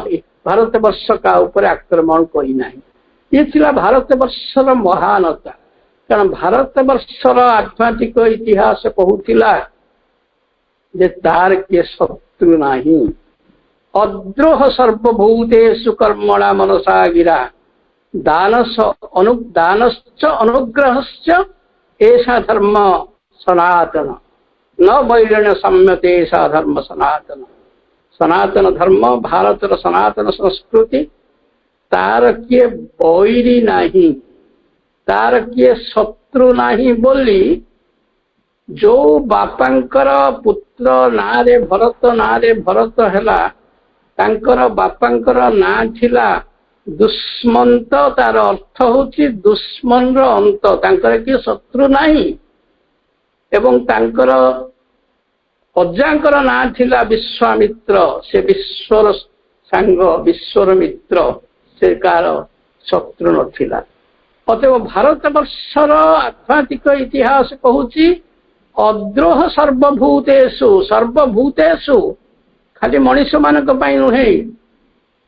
भारत वर्ष का ऊपर आक्रमण करि नाही। ये थिला भारत वर्षर महानता, कारण भारत वर्षर आध्यात्मिक इतिहास कहूथिला जे तार के शत्रु नाही। अद्रोह सर्वभूतेषु कर्मणा मनसा गिरा दानश्च अनुग्रहश्च एषा धर्म सनातन न वैरण सम्यते एषा धर्म सनातन। सनातन धर्म भारतर सनातन संस्कृति तार किए बैरी नाही, तार किए शत्रु नाही बोली जो बापांकर पुत्र ना रे भरत हैला, तांकर बापांकर ना थिला दुष्मंत, तार अर्थ होची दुश्मन रो अंत, तांकर किए शत्रु नाही। एवं तांकर अजांकर ना थिला विश्वामित्र, से विश्वर सांग विश्वर मित्र, से कार शत्रु नथिला। अतएव भारत वर्षर आध्यात्मिक इतिहास कहूची अद्रोह सर्वभूतेषु खाली मनीष मानक पई नुहे,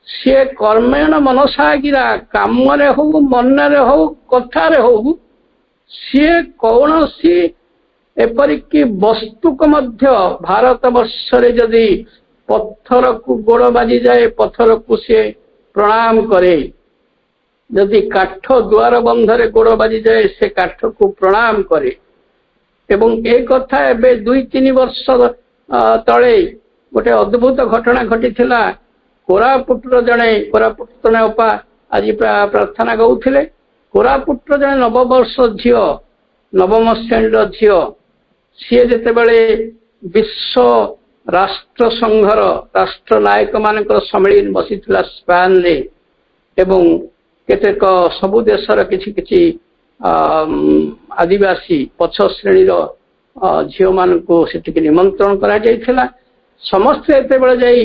से कर्मेण मनसा गिरा कामरे हो मनरे हो कथारे हो, से कौनसी एपरिक वस्तु को मध्य भारत वर्ष रे जदि पत्थर को गोड़ बाजी जाए पत्थर को से प्रणाम करे, जदि काठ द्वार बंधरे गोड़ बाजी जाए से काठ को प्रणाम करे। एवं एक कथा एबे 2-3 वर्ष तले गोटे अद्भुत घटना घटी थिला। कोरापुटर जने अपा आज प्रार्थना गाउथिले। कोरापुटर जने नववर्ष झियो, नवम श्रेणी झियो, सी जेतेबेले विश्व राष्ट्र संघर राष्ट्र नायक मानकर सम्मेलन बसिथिला स्पेन रे, एवं केतेक सबु देशर किछि किछि आदिवासी पछ श्रेणी झियो मानक सेटिक निमंत्रण करा जायथिला। ସମସ୍ତେ ଯେତେବେଳେ ଯାଇ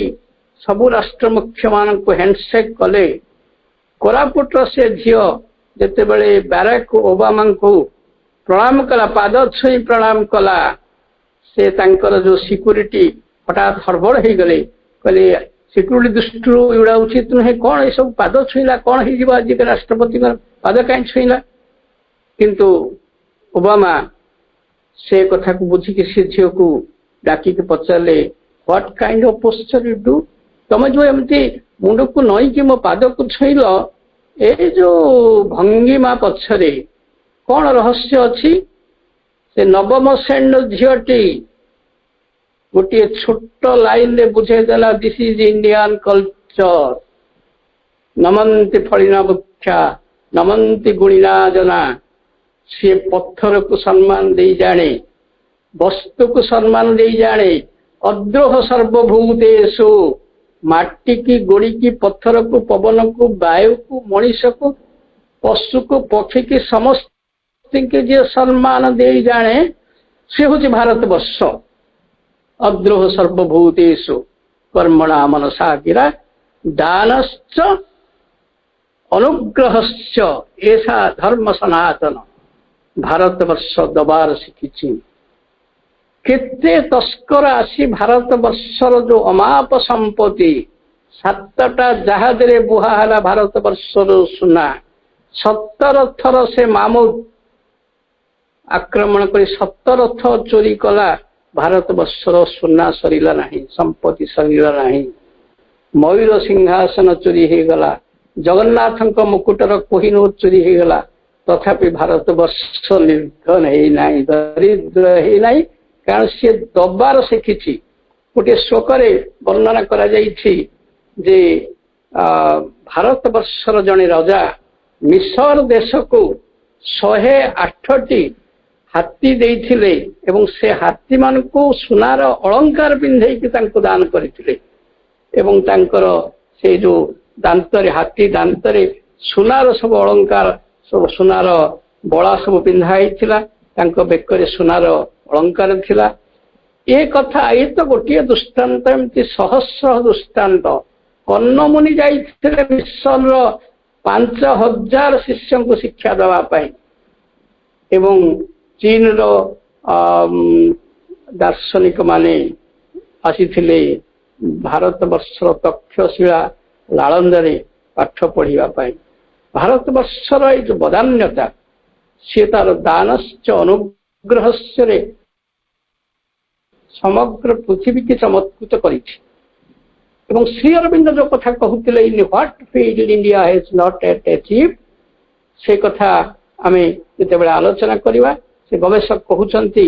ସବୁ ରାଷ୍ଟ୍ର ମୁଖ୍ୟ ମାନଙ୍କୁ ହ୍ୟାଣ୍ଡସେକ୍ କଲେ, କୋରାପୁଟର ସେ ଝିଅ ଯେତେବେଳେ ବାରାକ ଓବାମାଙ୍କୁ ପ୍ରଣାମ କଲା, ପାଦ ଛୁଇଁ ପ୍ରଣାମ କଲା, ସେ ତାଙ୍କର ଯୋଉ ସିକ୍ୟୁରିଟି ହଠାତ୍ ହଡ଼ବଡ଼ ହେଇଗଲେ, କହିଲେ ସିକ୍ୟୁରିଟି ଦୃଷ୍ଟିରୁ ଏଗୁଡ଼ା ଉଚିତ ନୁହେଁ, କଣ ଏସବୁ ପାଦ ଛୁଇଁଲା, କଣ ହେଇଯିବ ଆଜିକା ରାଷ୍ଟ୍ରପତିଙ୍କ ପାଦ କାହିଁ ଛୁଇଁଲା। କିନ୍ତୁ ଓବାମା ସେ କଥାକୁ ବୁଝିକି ସେ ଝିଅକୁ ଡାକିକି ପଚାରିଲେ, what kind of posture you do, ତମେ ଯୋଉ ଏମିତି ମୁଣ୍ଡକୁ ନଇକି ମୋ ପାଦକୁ ଛୁଇଁଲ, ଏଇ ଯୋଉ ଭଙ୍ଗିମା ପଛରେ କଣ ରହସ୍ୟ ଅଛି। ସେ ନବମ ଶ୍ରେଣୀର ଝିଅଟି ଗୋଟିଏ ଛୋଟ ଲାଇନରେ ବୁଝେଇଦେଲା, ଦିସ୍ ଇଜ ଇଣ୍ଡିଆନ କଲଚର, ନମନ୍ତି ଫଳିନା ବୃକ୍ଷା ନମନ୍ତି ଗୁଣିନା ଜନା। ସିଏ ପଥରକୁ ସମ୍ମାନ ଦେଇ ଜାଣେ, ବସ୍ତୁକୁ ସମ୍ମାନ ଦେଇ ଜାଣେ, ଅଦ୍ରୋହ ସର୍ବଭୂତେଷୁ, ମାଟିକି ଗୋଡ଼ିକି ପଥରକୁ ପବନକୁ ବାୟୁକୁ ମଣିଷକୁ ପଶୁକୁ ପକ୍ଷୀକି ସମସ୍ତଙ୍କୁ ଯିଏ ସମ୍ମାନ ଦେଇ ଜାଣେ ସେ ହଉଛି ଭାରତବର୍ଷ। ଅଦ୍ରୋହ ସର୍ବଭୂତେଷୁ କର୍ମଣା ମନସା ଗିରା ଦାନଶ୍ଚ ଅନୁଗ୍ରହଶ୍ଚ ଏଷା ଧର୍ମ ସନାତନ। ଭାରତବର୍ଷ ଦବାର ଶିଖିଛି। କେତେ ତସ୍କର ଆସି ଭାରତବର୍ଷର ଯୋଉ ଅମାପ ସମ୍ପତ୍ତି, 7ଟା ଜାହାଜରେ ବୁହା ହେଲା ଭାରତବର୍ଷର ସୁନା, 17 ଥର ସେ ମାମୁଦ ଆକ୍ରମଣ କରି 17 ଥର ଚୋରି କଲା, ଭାରତବର୍ଷର ସୁନା ସରିଲା ନାହିଁ, ସମ୍ପତ୍ତି ସରିଲା ନାହିଁ। ମୟୂର ସିଂହାସନ ଚୋରି ହେଇଗଲା, ଜଗନ୍ନାଥଙ୍କ ମୁକୁଟର କୋହିନୂର ଚୋରି ହେଇଗଲା, ତଥାପି ଭାରତବର୍ଷ ନିର୍ଧନ ହେଇନାହିଁ, ଦରିଦ୍ର ହେଇନାହିଁ, କାରଣ ସିଏ ଦବାର ଶିଖିଛି। ଗୋଟିଏ ଶ୍ଲୋକରେ ବର୍ଣ୍ଣନା କରାଯାଇଛି ଯେ ଭାରତବର୍ଷର ଜଣେ ରାଜା ମିଶର ଦେଶକୁ 108ଟି ହାତୀ ଦେଇଥିଲେ ଏବଂ ସେ ହାତୀ ମାନଙ୍କୁ ସୁନାର ଅଳଙ୍କାର ପିନ୍ଧେଇକି ତାଙ୍କୁ ଦାନ କରିଥିଲେ ଏବଂ ତାଙ୍କର ସେଇ ଯୋଉ ଦାନ୍ତରେ, ହାତୀ ଦାନ୍ତରେ ସୁନାର ସବୁ ଅଳଙ୍କାର, ସବୁ ସୁନାର ବଳା ସବୁ ପିନ୍ଧା ହେଇଥିଲା, ତାଙ୍କ ବେକରେ ସୁନାର ଅଳଙ୍କାର ଥିଲା। ଏ କଥା ଏଇ ତ ଗୋଟିଏ ଦୃଷ୍ଟାନ୍ତ, ଏମିତି ସହସ୍ର ଦୃଷ୍ଟାନ୍ତ। କର୍ଣ୍ଣମୁନି ଯାଇଥିଲେ ମିଶରର 5000 ଶିଷ୍ୟଙ୍କୁ ଶିକ୍ଷା ଦେବା ପାଇଁ ଏବଂ ଚୀନର ଦାର୍ଶନିକ ମାନେ ଆସିଥିଲେ ଭାରତବର୍ଷର ତକ୍ଷଶିଳା ନାଳନ୍ଦାରେ ପାଠ ପଢିବା ପାଇଁ। ଭାରତବର୍ଷର ଏଇ ଯୋଉ ବଦାନ୍ୟତା, ସିଏ ତାର ଦାନଶ୍ଚ ଅନୁଗ୍ରହଶ୍ଚରେ ସମଗ୍ର ପୃଥିବୀକି ଚମତ୍କୃତ କରିଛି। ଏବଂ ଶ୍ରୀ ଅରବିନ୍ଦ ଯୋଉ କଥା କହୁଥିଲେ, in what field India has not yet achieve, ସେ କଥା ଆମେ ଯେତେବେଳେ ଆଲୋଚନା କରିବା, ସେ ଗବେଷକ କହୁଛନ୍ତି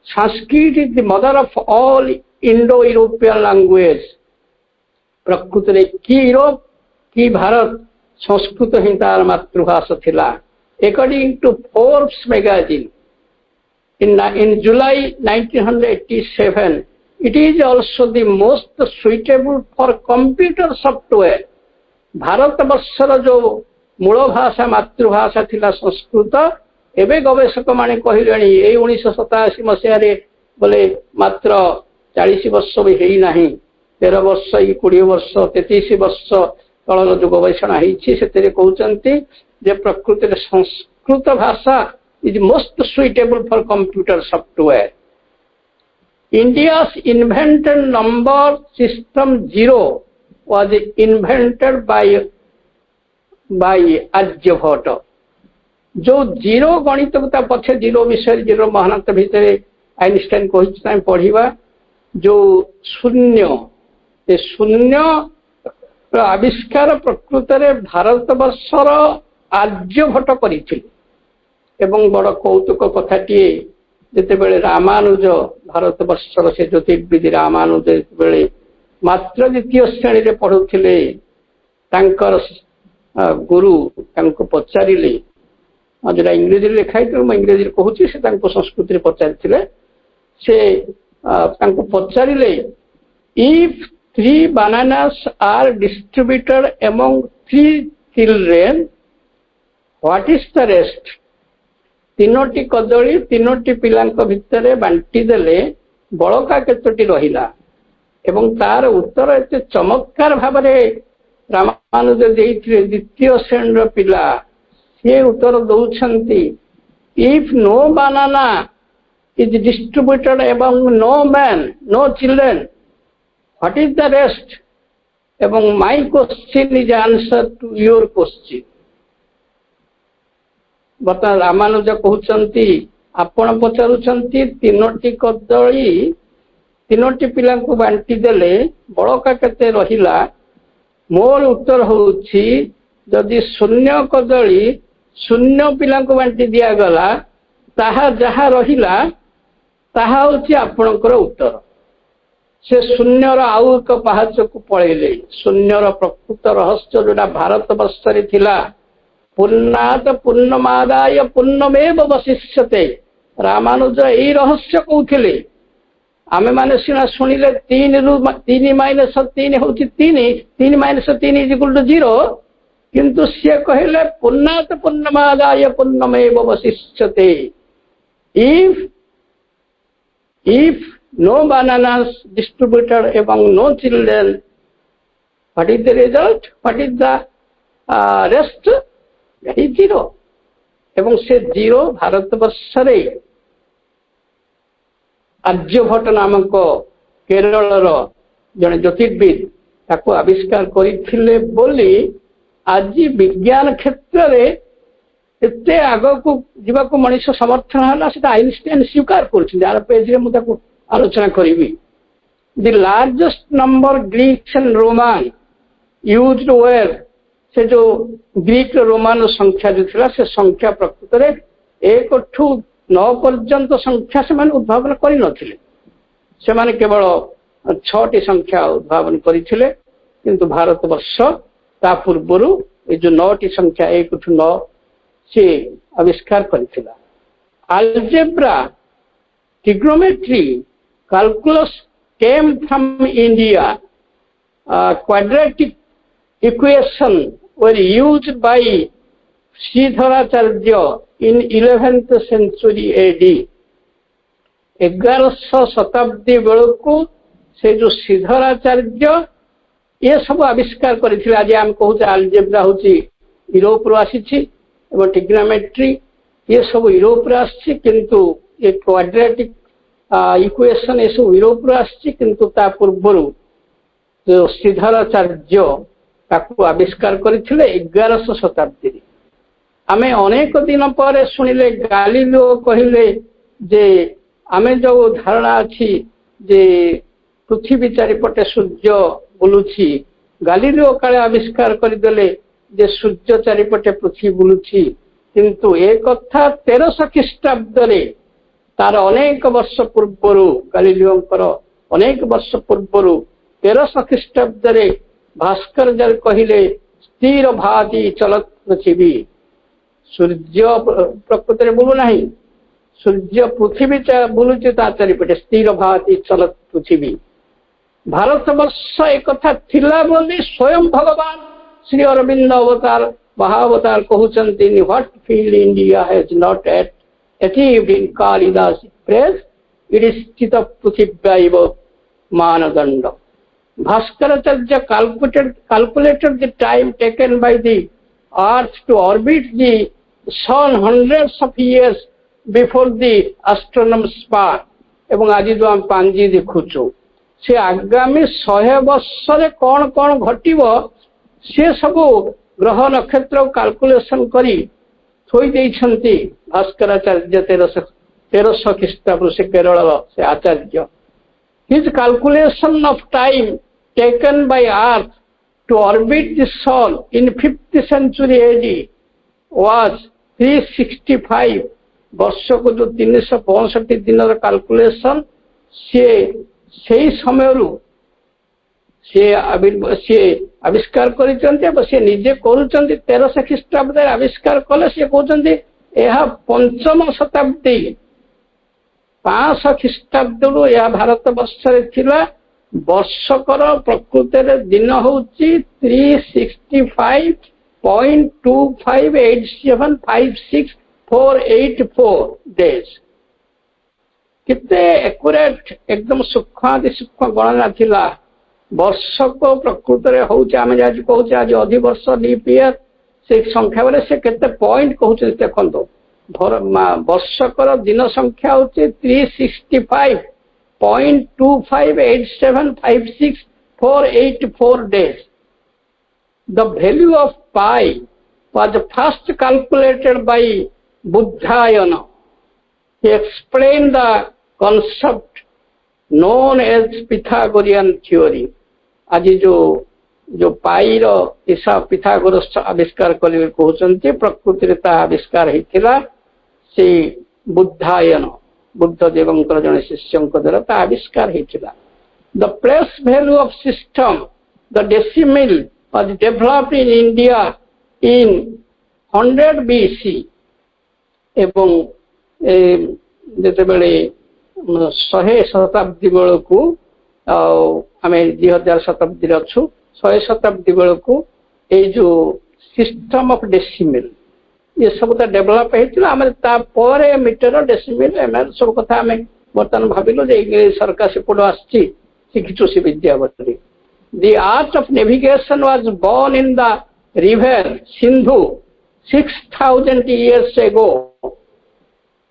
Sanskrit is the mother of all Indo European language. ପ୍ରକୃତରେ କି ୟୁରୋପ କି ଭାରତ, ସଂସ୍କୃତ ହିଁ ତାର ମାତୃଭାଷା ଥିଲା। According to Forbes magazine, in July 1987, it is also the most suitable for computer software. ଭାରତବର୍ଷର ଯୋଉ ମୂଳ ଭାଷା, ମାତୃଭାଷା ଥିଲା ସଂସ୍କୃତ, ଏବେ ଗବେଷକ ମାନେ କହିଲେଣି ଏଇ 1987 ମସିହାରେ ବୋଲେ ମାତ୍ର 40 ବର୍ଷ ବି ହେଇନାହିଁ, 13 ବର୍ଷ, 20 ବର୍ଷ, 33 ବର୍ଷ ତଳର ଯୋଉ ଗବେଷଣା ହେଇଛି, ସେଥିରେ କହୁଛନ୍ତି ଯେ ପ୍ରକୃତିରେ ସଂସ୍କୃତ ଭାଷା is most suitable for computer software. India's invented number system 0 was invented by Aryabhata. जो जीरो गणित ता पछे जीरो विषय, जीरो महानत भितर आइनस्टाइन कहिछ ताई पढिबा, जो शून्य, ए शून्य आविष्कार प्रकृतरे भारतवर्षर आर्यभट्ट करिथिले। ଏବଂ ବଡ଼ କୌତୁକ କଥାଟିଏ, ଯେତେବେଳେ ରାମାନୁଜ ଭାରତବର୍ଷର ସେ ଜ୍ୟୋତିର୍ବିଦ ରାମାନୁଜ ଯେତେବେଳେ ମାତ୍ର 2ୟ ଶ୍ରେଣୀରେ ପଢୁଥିଲେ, ତାଙ୍କର ଗୁରୁ ତାଙ୍କୁ ପଚାରିଲେ, ଯୋଉଟା ଇଂରେଜୀରେ ଲେଖା ହେଇଥିଲା, ମୁଁ ଇଂରେଜୀରେ କହୁଛି, ସେ ତାଙ୍କୁ ସଂସ୍କୃତରେ ପଚାରିଥିଲେ, ସେ ତାଙ୍କୁ ପଚାରିଲେ, if 3 bananas are distributed among 3 children, what is the rest? 3ଟି କଦଳୀ 3ଟି ପିଲାଙ୍କ ଭିତରେ ବାଣ୍ଟି ଦେଲେ ବଳକା କେତୋଟି ରହିଲା? ଏବଂ ତାର ଉତ୍ତର ଏତେ ଚମତ୍କାର ଭାବରେ ରାମାନୁଜ ଦେଇଥିଲେ। ଦ୍ୱିତୀୟ ଶ୍ରେଣୀର ପିଲା ସିଏ ଉତ୍ତର ଦଉଛନ୍ତି, if no banana is distributed among no man, no children, what is the rest? ଏବଂ my question is answer to your question। ବର୍ତ୍ତମାନ ରାମାନୁଜ କହୁଛନ୍ତି, ଆପଣ ପଚାରୁଛନ୍ତି ତିନୋଟି କଦଳୀ ତିନୋଟି ପିଲାଙ୍କୁ ବାଣ୍ଟି ଦେଲେ ବଳକା କେତେ ରହିଲା? ମୋର ଉତ୍ତର ହଉଛି, ଯଦି ଶୂନ୍ୟ କଦଳୀ ଶୂନ୍ୟ ପିଲାଙ୍କୁ ବାଣ୍ଟି ଦିଆଗଲା, ତାହା ଯାହା ରହିଲା ତାହା ହଉଛି ଆପଣଙ୍କର ଉତ୍ତର। ସେ ଶୂନ୍ୟର ଆଉ ଏକ ପାହାଚକୁ ପଳେଇଲେ। ଶୂନ୍ୟର ପ୍ରକୃତ ରହସ୍ୟ ଯୋଉଟା ଭାରତ ବର୍ଷରେ ଥିଲା, ପୂର୍ଣ୍ଣାତ ପୂର୍ଣ୍ଣମାଦାୟ ପୂର୍ଣ୍ଣମେବ ବଶିଷ୍ୟତେ, ରାମାନୁଜ ଏଇ ରହସ୍ୟ କହୁଥିଲେ। ଆମେ ମାନେ ସିନା ଶୁଣିଲେ 3 ମାଇନସ 3 ହଉଛି 3, 3 ମାଇନସ 3 ଇଜ ଇକ୍ୱାଲ ଟୁ 0, କିନ୍ତୁ ସିଏ କହିଲେ ପୂର୍ଣ୍ଣାତ ପୂର୍ଣ୍ଣମାଦାୟ ପୂର୍ଣ୍ଣମେବ ବଶିଷ୍ୟତେ। If no bananas distributed among no children, what is the result? What is the rest? That is 0। ଏବଂ ସେ 0 ଭାରତ ବର୍ଷରେ ଆର୍ଯ୍ୟଭଟ୍ଟ ନାମକ କେରଳର ଜଣେ ଜ୍ୟୋତିର୍ବିଦ ତାକୁ ଆବିଷ୍କାର କରିଥିଲେ ବୋଲି ଆଜି ବିଜ୍ଞାନ କ୍ଷେତ୍ରରେ ଏତେ ଆଗକୁ ଯିବାକୁ ମଣିଷ ସମର୍ଥନ ହେଲା, ସେଟା ଆଇନଷ୍ଟାଇନ ସ୍ୱୀକାର କରୁଛନ୍ତି। ଆର ପେଜରେ ମୁଁ ତାକୁ ଆଲୋଚନା କରିବି। The largest number Greeks and Roman used were, ସେ ଯୋଉ ଗ୍ରୀକ ରୋମାନ ସଂଖ୍ୟା ଯୋଉ ଥିଲା, ସେ ସଂଖ୍ୟା ପ୍ରକୃତରେ 1 ଠୁ 9 ପର୍ଯ୍ୟନ୍ତ ସଂଖ୍ୟା ସେମାନେ ଉଦ୍ଭାବନ କରିନଥିଲେ। ସେମାନେ କେବଳ 6ଟି ସଂଖ୍ୟା ଉଦ୍ଭାବନ କରିଥିଲେ। କିନ୍ତୁ ଭାରତ ବର୍ଷ ତା ପୂର୍ବରୁ ଏ ଯୋଉ 9ଟି ସଂଖ୍ୟା 1 ଠୁ 9 ସେ ଆବିଷ୍କାର କରିଥିଲା। Algebra, trigonometry, calculus came from India. Quadratic equation were used by Sridharacharya in 11th century AD। 1100 ଶତାବ୍ଦୀ ବେଳକୁ ସେ ଯୋଉ ଶ୍ରୀଧରାଚାର୍ଯ୍ୟ ଏ ସବୁ ଆବିଷ୍କାର କରିଥିଲେ। ଆଜି ଆମେ କହୁଛେ ଆଲଜେବ୍ରା ହଉଛି ୟୁରୋପରୁ ଆସିଛି ଏବଂ ଟ୍ରିଗ୍ନୋମେଟ୍ରି ये सब यूरोप आसी, किंतु ये क्वाड्रेटिक इक्वेशन ये सब यूरोप आसी, किंतु ता पूर्व जो श्रीधराचार्य ताकू आविष्कार करथिले 1100 शताब्दी। आमे अनेक दिन पर सुनिले गालिलियो कहिले जे आमे जो धारणा अछि जे पृथ्वी चारिपटे सूर्य बुलुछि, गालिलियो काले आविष्कार करदेले जे सूर्य चारिपटे पृथ्वी बुलुछि, किंतु एक कथा 1300 ख्रीष्टाब्द तार अनेक वर्ष पूर्व गालिलियोंकर अनेक वर्ष पूर्व 1300 ख्रीष्टाब्द भास्कर जल कहिले स्थिर भाति चलत पृथ्वी। सूर्य प्रकृति बुलु नहीं, सूर्य पृथ्वी बुलुचे ता चारिपटे स्थिर भाति चलत पृथ्वी। भारत वर्ष एक कथा थिला बोली स्वयं भगवान श्री अरविंद अवतार महाअवतार कहउचंती, what field India has not yet achieved in Kalidas praise, it is स्थित पृथ्व्याइव मानदंड। Bhaskaracharya calculated the time taken by the earth to orbit the sun hundreds of years before the astronomers span। एवं आज जो हम पांजी देखुचु से आगामी 100 वर्ष रे कौन कौन घटिबो से सब ग्रह नक्षत्र कैलकुलेशन करी थोई देइछंती भास्कराचार्य 1300 ख्रीष्टाब्द से केरल से आचार्य। His calculation of time taken by earth to orbit the sun in 5th century AD was 365 वर्ष को जो 365 दिन कैलकुलेशन से समय से आविष्कार कर निजे करुँच 1300 ख्रीष्टाब्द आविष्कार कले सी कहते यह 5म शताब्दी 500 ख्रीष्टाब्द यह भारत वर्ष वर्षकर प्रकृति दिन हूँ 365.258756484 days। केते एक्यूरेट एकदम सूक्ष्म आदि सूक्ष्म गणना थिला वर्ष को प्रकृत रे होउचे आमे आज कहूचे आज अधिवर्ष लीप ईयर से संख्या बेले से केते पॉइंट कहउचे देखंतो वर्षकर दिन संख्या होचे 365.258756484 days. The value of pi was first calculated by Buddhayana. He explained the concept known as Pythagorean theory. आज जो पाई रो हिसाब पिथागोरस आविष्कार कले कहउचंती प्रकृति रे ता आविष्कार हेतिला से बुद्धायन बुद्ध देवंकर जने शिष्यंक द्वारा ता आविष्कार हेतिला. The place value of system the decimal was developed in India in 100 BC एवं जेते बेले 100 शताब्दी बेलकू आमे 2000 शताब्दी रे अछु 100 शताब्दी बेलकू ए जो सिस्टम ऑफ डेसिमल ये सब डेभलप होता आम तापर मीटर डेसिमल एम सब कथा आम बर्तमान भाविलु जे इंग्लिश सरकार सेपट आसी शिखिचु से विद्या बदली. The art of navigation was born in the river Sindhu 6000 years ago.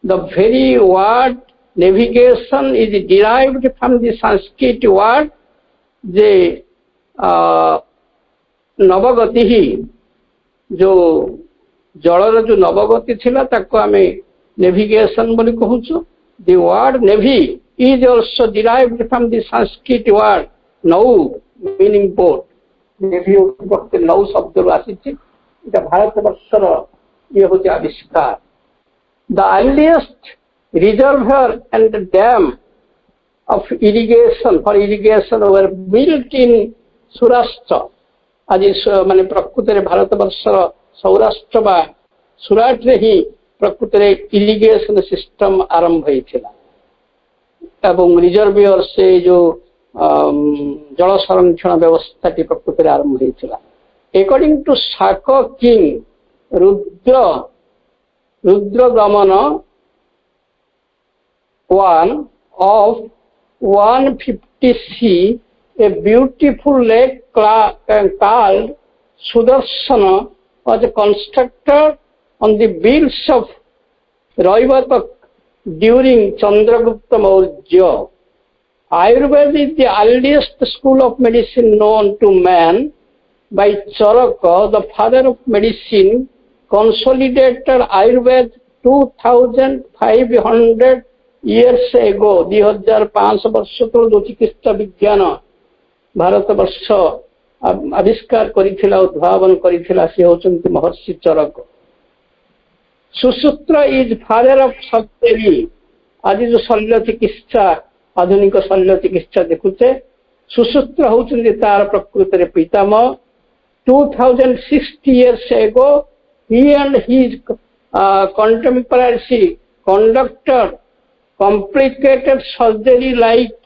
The very word navigation is derived from the Sanskrit word जे नवगति ही जो जलर जो नवगति थिला ताको आमे नेविगेशन बोली कहूछु. The word navy is also derived from the Sanskrit word nau meaning boat. Navy वक्त नौ शब्द रो आसीछि इटा भारत वर्षर ये होचे आविष्कार. The earliest reservoir and dam of irrigation for irrigation were built in Surashtra. आज माने प्रकृत रे भारत वर्षर सौराष्ट्र बा सुराट रे ही प्रकृत रे इरिगेशन सिस्टम आरंभ होइथिला एवं रिजर्वियर से जो जल संरक्षण व्यवस्था टी प्रकृत रे आरंभ होइथिला. अकॉर्डिंग टू शाक किंग रुद्र गमन 1 of 150 a beautiful lake called Sudarshana was constructed on the bills of Raivatak during Chandragupta Maurya. Ayurveda is the earliest school of medicine known to man by Charaka, the father of medicine, consolidated Ayurveda 2500 years ago. 2500 वर्ष तो जो चिकित्सा विज्ञान भारत वर्ष आविष्कार करिथिला उद्भावन करिथिला से होचंती महर्षि चरक. सुसूत्र is father of surgery. आज जो शल्य चिकित्सा आधुनिक शल्य चिकित्सा देखुचे सुसूत्र होचंती तार प्रकृत रे पितामह. 2060 years ago he and his contemporaries conducted complicated surgery like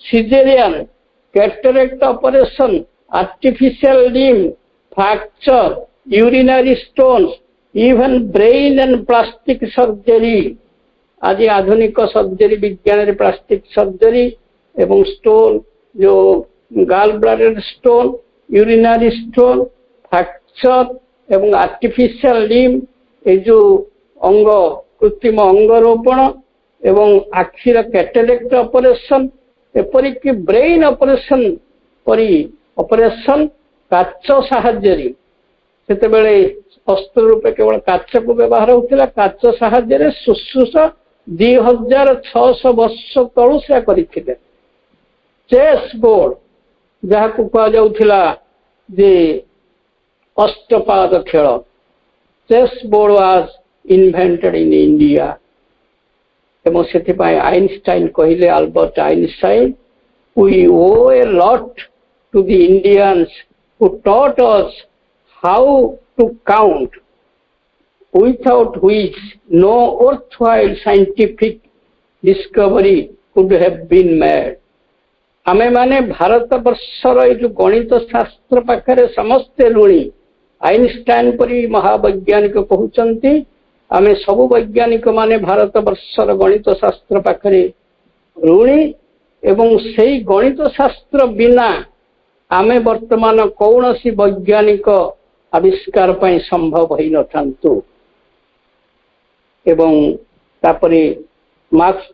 cesarean, cataract operation, artificial limb, fracture, urinary stones, even brain and plastic surgery. आज आधुनिक सर्जरी विज्ञान रे प्लास्टिक सर्जरी एवं स्टोन जो gall bladder stone, urinary stone, fracture एवं artificial limb ए जो अंग कृत्रिम अंग रोपण एवं आखिर कैटरेक्ट ऑपरेशन एपरिक ब्रेन ऑपरेशन परी ऑपरेशन काच साहाय्य से अस्त्र रूपे केवल काच को व्यवहार होता काच साहाय्य शुश्रूषा 2600 वर्ष तलु से करथिले. चेस बोर्ड जहाँ को कह जाउथिला जे अष्टपाद खेल chess board was invented in India एवं से आइनस्टाइन कहले Albert Einstein we owe a lot to the Indians who taught us how to count without which no worthwhile scientific discovery could have been made. आमे माने भारत वर्षर जो गणित शास्त्र पाखरे समस्ते ऋणी. आइनस्टाइन परी महावैज्ञानिक कहउचंती आमे सब वैज्ञानिक माने भारत वर्षर गणित शास्त्र पाखरे ऋणी एवं सेई गणित शास्त्र बिना आमे वर्तमान कौनसी वैज्ञानिक आविष्कार पाई संभव होई न थांतु। एवं तापरे मार्क्स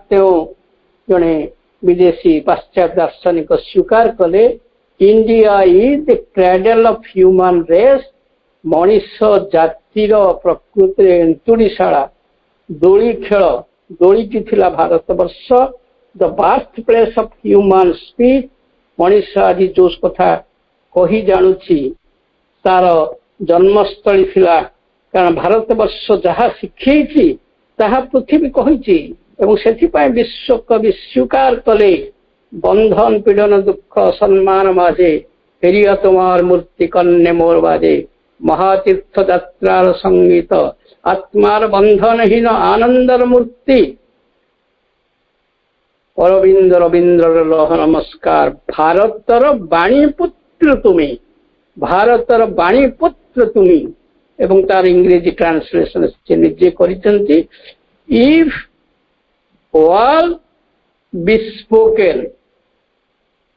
टेउ जने विदेशी पाश्चात्य दार्शनिक स्वीकार कले India is the cradle of human race. मनीष जातिर प्रकृति एंतुड़ीशाला दोली खेल दोलीटी थिला Bharat Varsha the birth place of human speech. मनीष आज जो कथा कही जानुची तार जन्मस्थली थिला कारण भारत वर्ष जहाँ शिखी ताहा पृथ्वी कही विश्व कवि स्वीकार कले बंधन पीड़न दुख सम्मान माझे फेरिया तुम्हार मूर्ति कन्ने मोर बाजे महातीर्थ यात्रार संगीत आत्मार बंधनहीन आनंदर मूर्ति अरविंद रविंद्र लह नमस्कार। भारतर वाणी पुत्र तुम्हें भारतर वाणी पुत्र तुम्हें एवं तार इंग्रेजी ट्रांसलेशन से निजे करिसेंती if all be spoken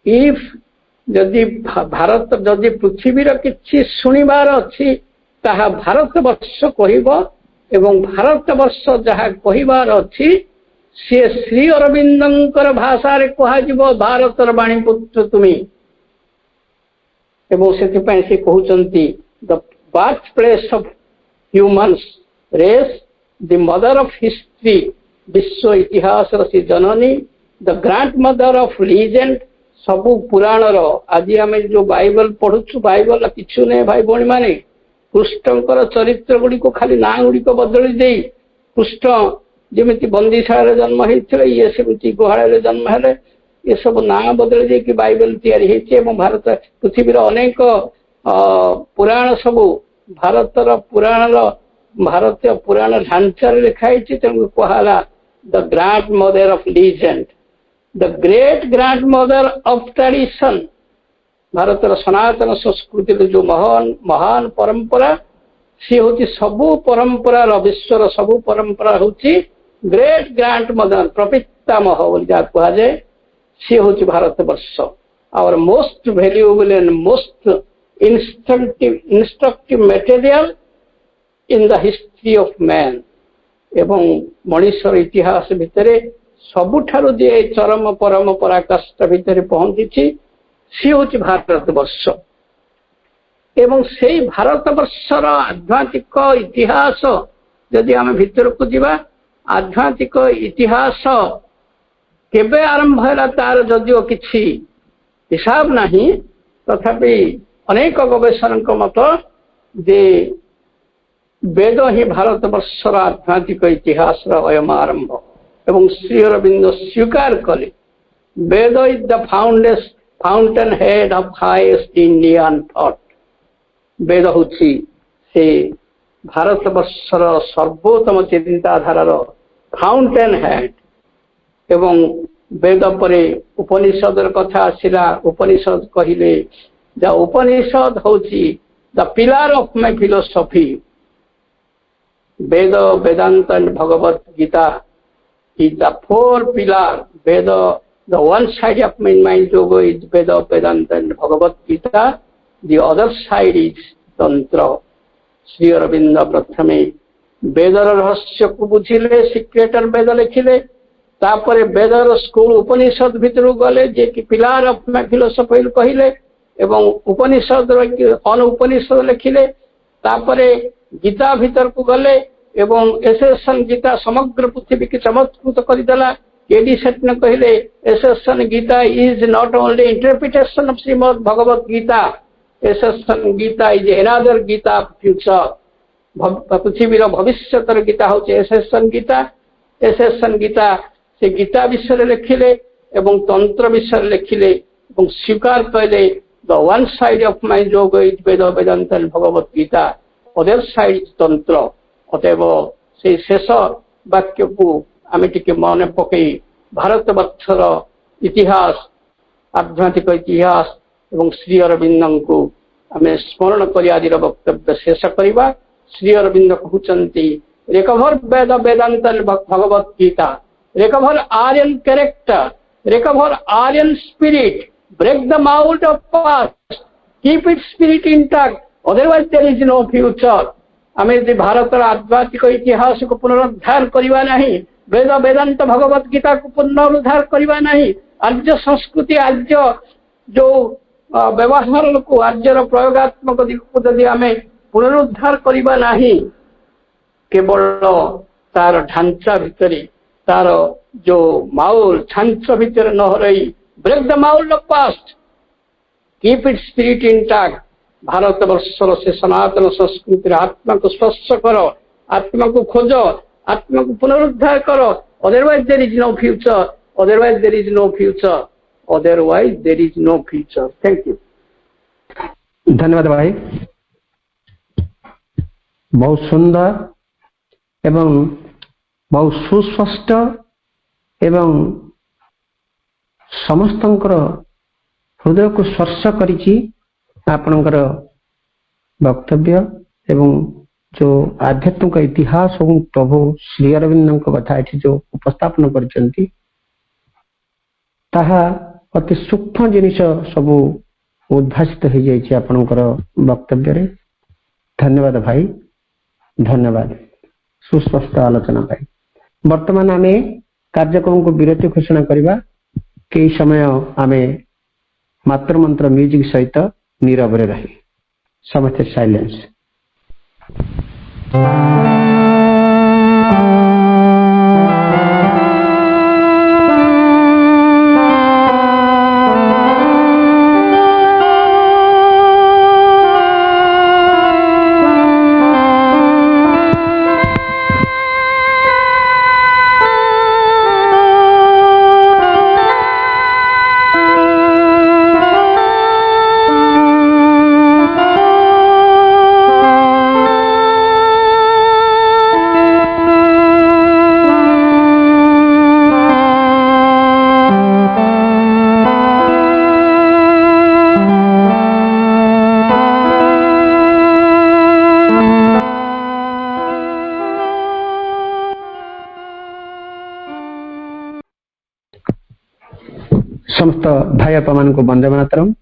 if जदि भारत जदि पृथ्वीर किछि सुनिबार अछि ताहा भारत वर्ष कहिबो एवं भारत वर्ष जहा कहिबार अछि से श्री अरविंदंकर भाषा रे कहाजिबो भारतर वाणी पुत्र तुम्हें एवं से कहउचंती the birth place of humans race, the mother of history, विश्व इतिहास रसी जननी, the grandmother of legend, सबु पुराण रो आज आम जो बाइबल पढ़ुछु बाइबल किछु ने भाई भौणी माने कृष्णकर चरित्र गुड़ी को खाली ना गुड़ी को बदली दे कृष्ण जमी बंदीशाला जन्म होते ये सेमती गुहाल जन्म है ये सब ना बदली दे कि बाइबल तैयारी भारत पृथ्वी अनेक पुराण सबू भारतर पुराण भारतीय पुराण ढांचार लिखाई कहला the grand mother of legend the great grand mother of tradition. भारतर सनातन संस्कृति जो महान महान परंपरा सी हूँ सबू परंपरार विश्वर सबू परंपरा हूँ ग्रेट ग्रांड मदर प्रपितामह जहाँ कह जाए सी हूँ Bharat Varsha our most valuable and most instructive material in the history of man एवं मनुष्यर इतिहास भितरे सबुठारु जे चरम परम पराकाष्ठ भितरे पहुंची सी हूँ भारत वर्ष एवं से भारत वर्षर आध्यात्मिक इतिहास जदि आम भीतर को जीवा आध्यात्मिक इतिहास केबे आरंभ है तार जदिओ किछि हिसाब नहीं तथापि अनेक गवेषक मत जे वेद ही भारत वर्षर आध्यात्मिक इतिहास अयम आरंभ एवं श्री अरविंद स्वीकार कले Veda is the fountain head of highest Indian thought. Veda हूँ से भारत वर्षर सर्वोत्तम चिंताधारार फाउंटेन हेड एवं वेद परे उपनिषदर कथा आसिला उपनिषद कहिले द उपनिषद होची the pillar of my philosophy. Veda Vedanta and Bhagavad Gita is the four pillar Veda the one side of my mind yoga is Veda Vedanta and Bhagavad Gita the other side is tantra. Shri Arvind प्रथमे weather रहस्य को बुझिले सिक्रेटर वेद लिखिले तापरे वेदर स्कूल उपनिषद भीतर गले जे कि पिलर ऑफ माय फिलोसफी कहिले एवं उपनिषद अन उपनिषद लिखिले तापरे गीता भीतर को गले एवं एसेसन गीता समग्र पृथ्वी की चमत्कृत करदेला। केडी सेटने कहले एसेसन Gita is not only interpretation of Shrimad Bhagavad Gita एसेसन Gita is another Gita future पृथ्वीर भविष्यतर गीता हूँ एसेसन गीता से गीता विषय लिखिले एवं तंत्र विषय लिखिले एवं स्वीकार कले the one side of my yoga is Veda Vedanta and Bhagavad Gita, other side is Tantra। अतएव से शेष वाक्य को आम टे मन पकई भारत वर्षर इतिहास आध्यात्मिक इतिहास एवं श्री अरविंद को आम स्मरण कर आज वक्तव्य शेष करवा। श्री अरविंद कहते recover Veda Vedanta and Bhagavad Gita, recover Aryan character, recover Aryan spirit, break the mold of past, keep its spirit intact, otherwise there is no future. आमे यदि भारतर आध्यात्मिक इतिहास को पुनरुद्धार करवा नहीं, वेद वेदांत भगवत गीता को पुनरुद्धार करवा नहीं, आर्य संस्कृति आर्य जो व्यवहार को आर्यर प्रयोगात्मक दिख को यदि आमे पुनरुद्धार करवा नहीं, केवल तार ढांचा भितर तार जो माउल ढांचा भितर न रही, break the mould of past, keep it spirit intact. Bharat वर्षर से सनातन संस्कृति आत्मा को स्पर्श करो, आत्मा को खोजो, आत्मा को पुनरुद्धार करो, otherwise there is no future, otherwise there is no future, otherwise there is no future. Thank you. धन्यवाद भाई, बहुत सुंदर एवं बहुत सुस्पष्ट एवं समस्तंकर हृदय को स्पर्श करिछि आपणकर वक्तव्य एवं जो आध्यात्मिक इतिहास और प्रभु श्री अरविंद कथा एठी जो उपस्थापन करचंती ताहा अति सूक्ष्म जिनिस सब उद्भासित हो जाइए आपणकर वक्तव्य रे। धन्यवाद भाई, धन्यवाद सुस्पष्ट आलोचना भाई। वर्तमान आमे कार्यक्रम को विरति घोषणा करबा के समय आमे मात्र मंत्र म्यूजिक सहित नीरव रही समस्ते साइलेंस। समस्त भाई आप मान को वंदे मातरम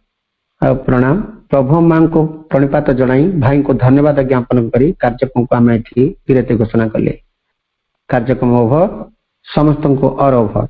और प्रणाम। प्रभु मां को प्रणिपात जनाई भाई को धन्यवाद ज्ञापन करी कार्यक्रम को आम विरति घोषणा कले। कार्यक्रम ओभर, समस्त को और ओभर।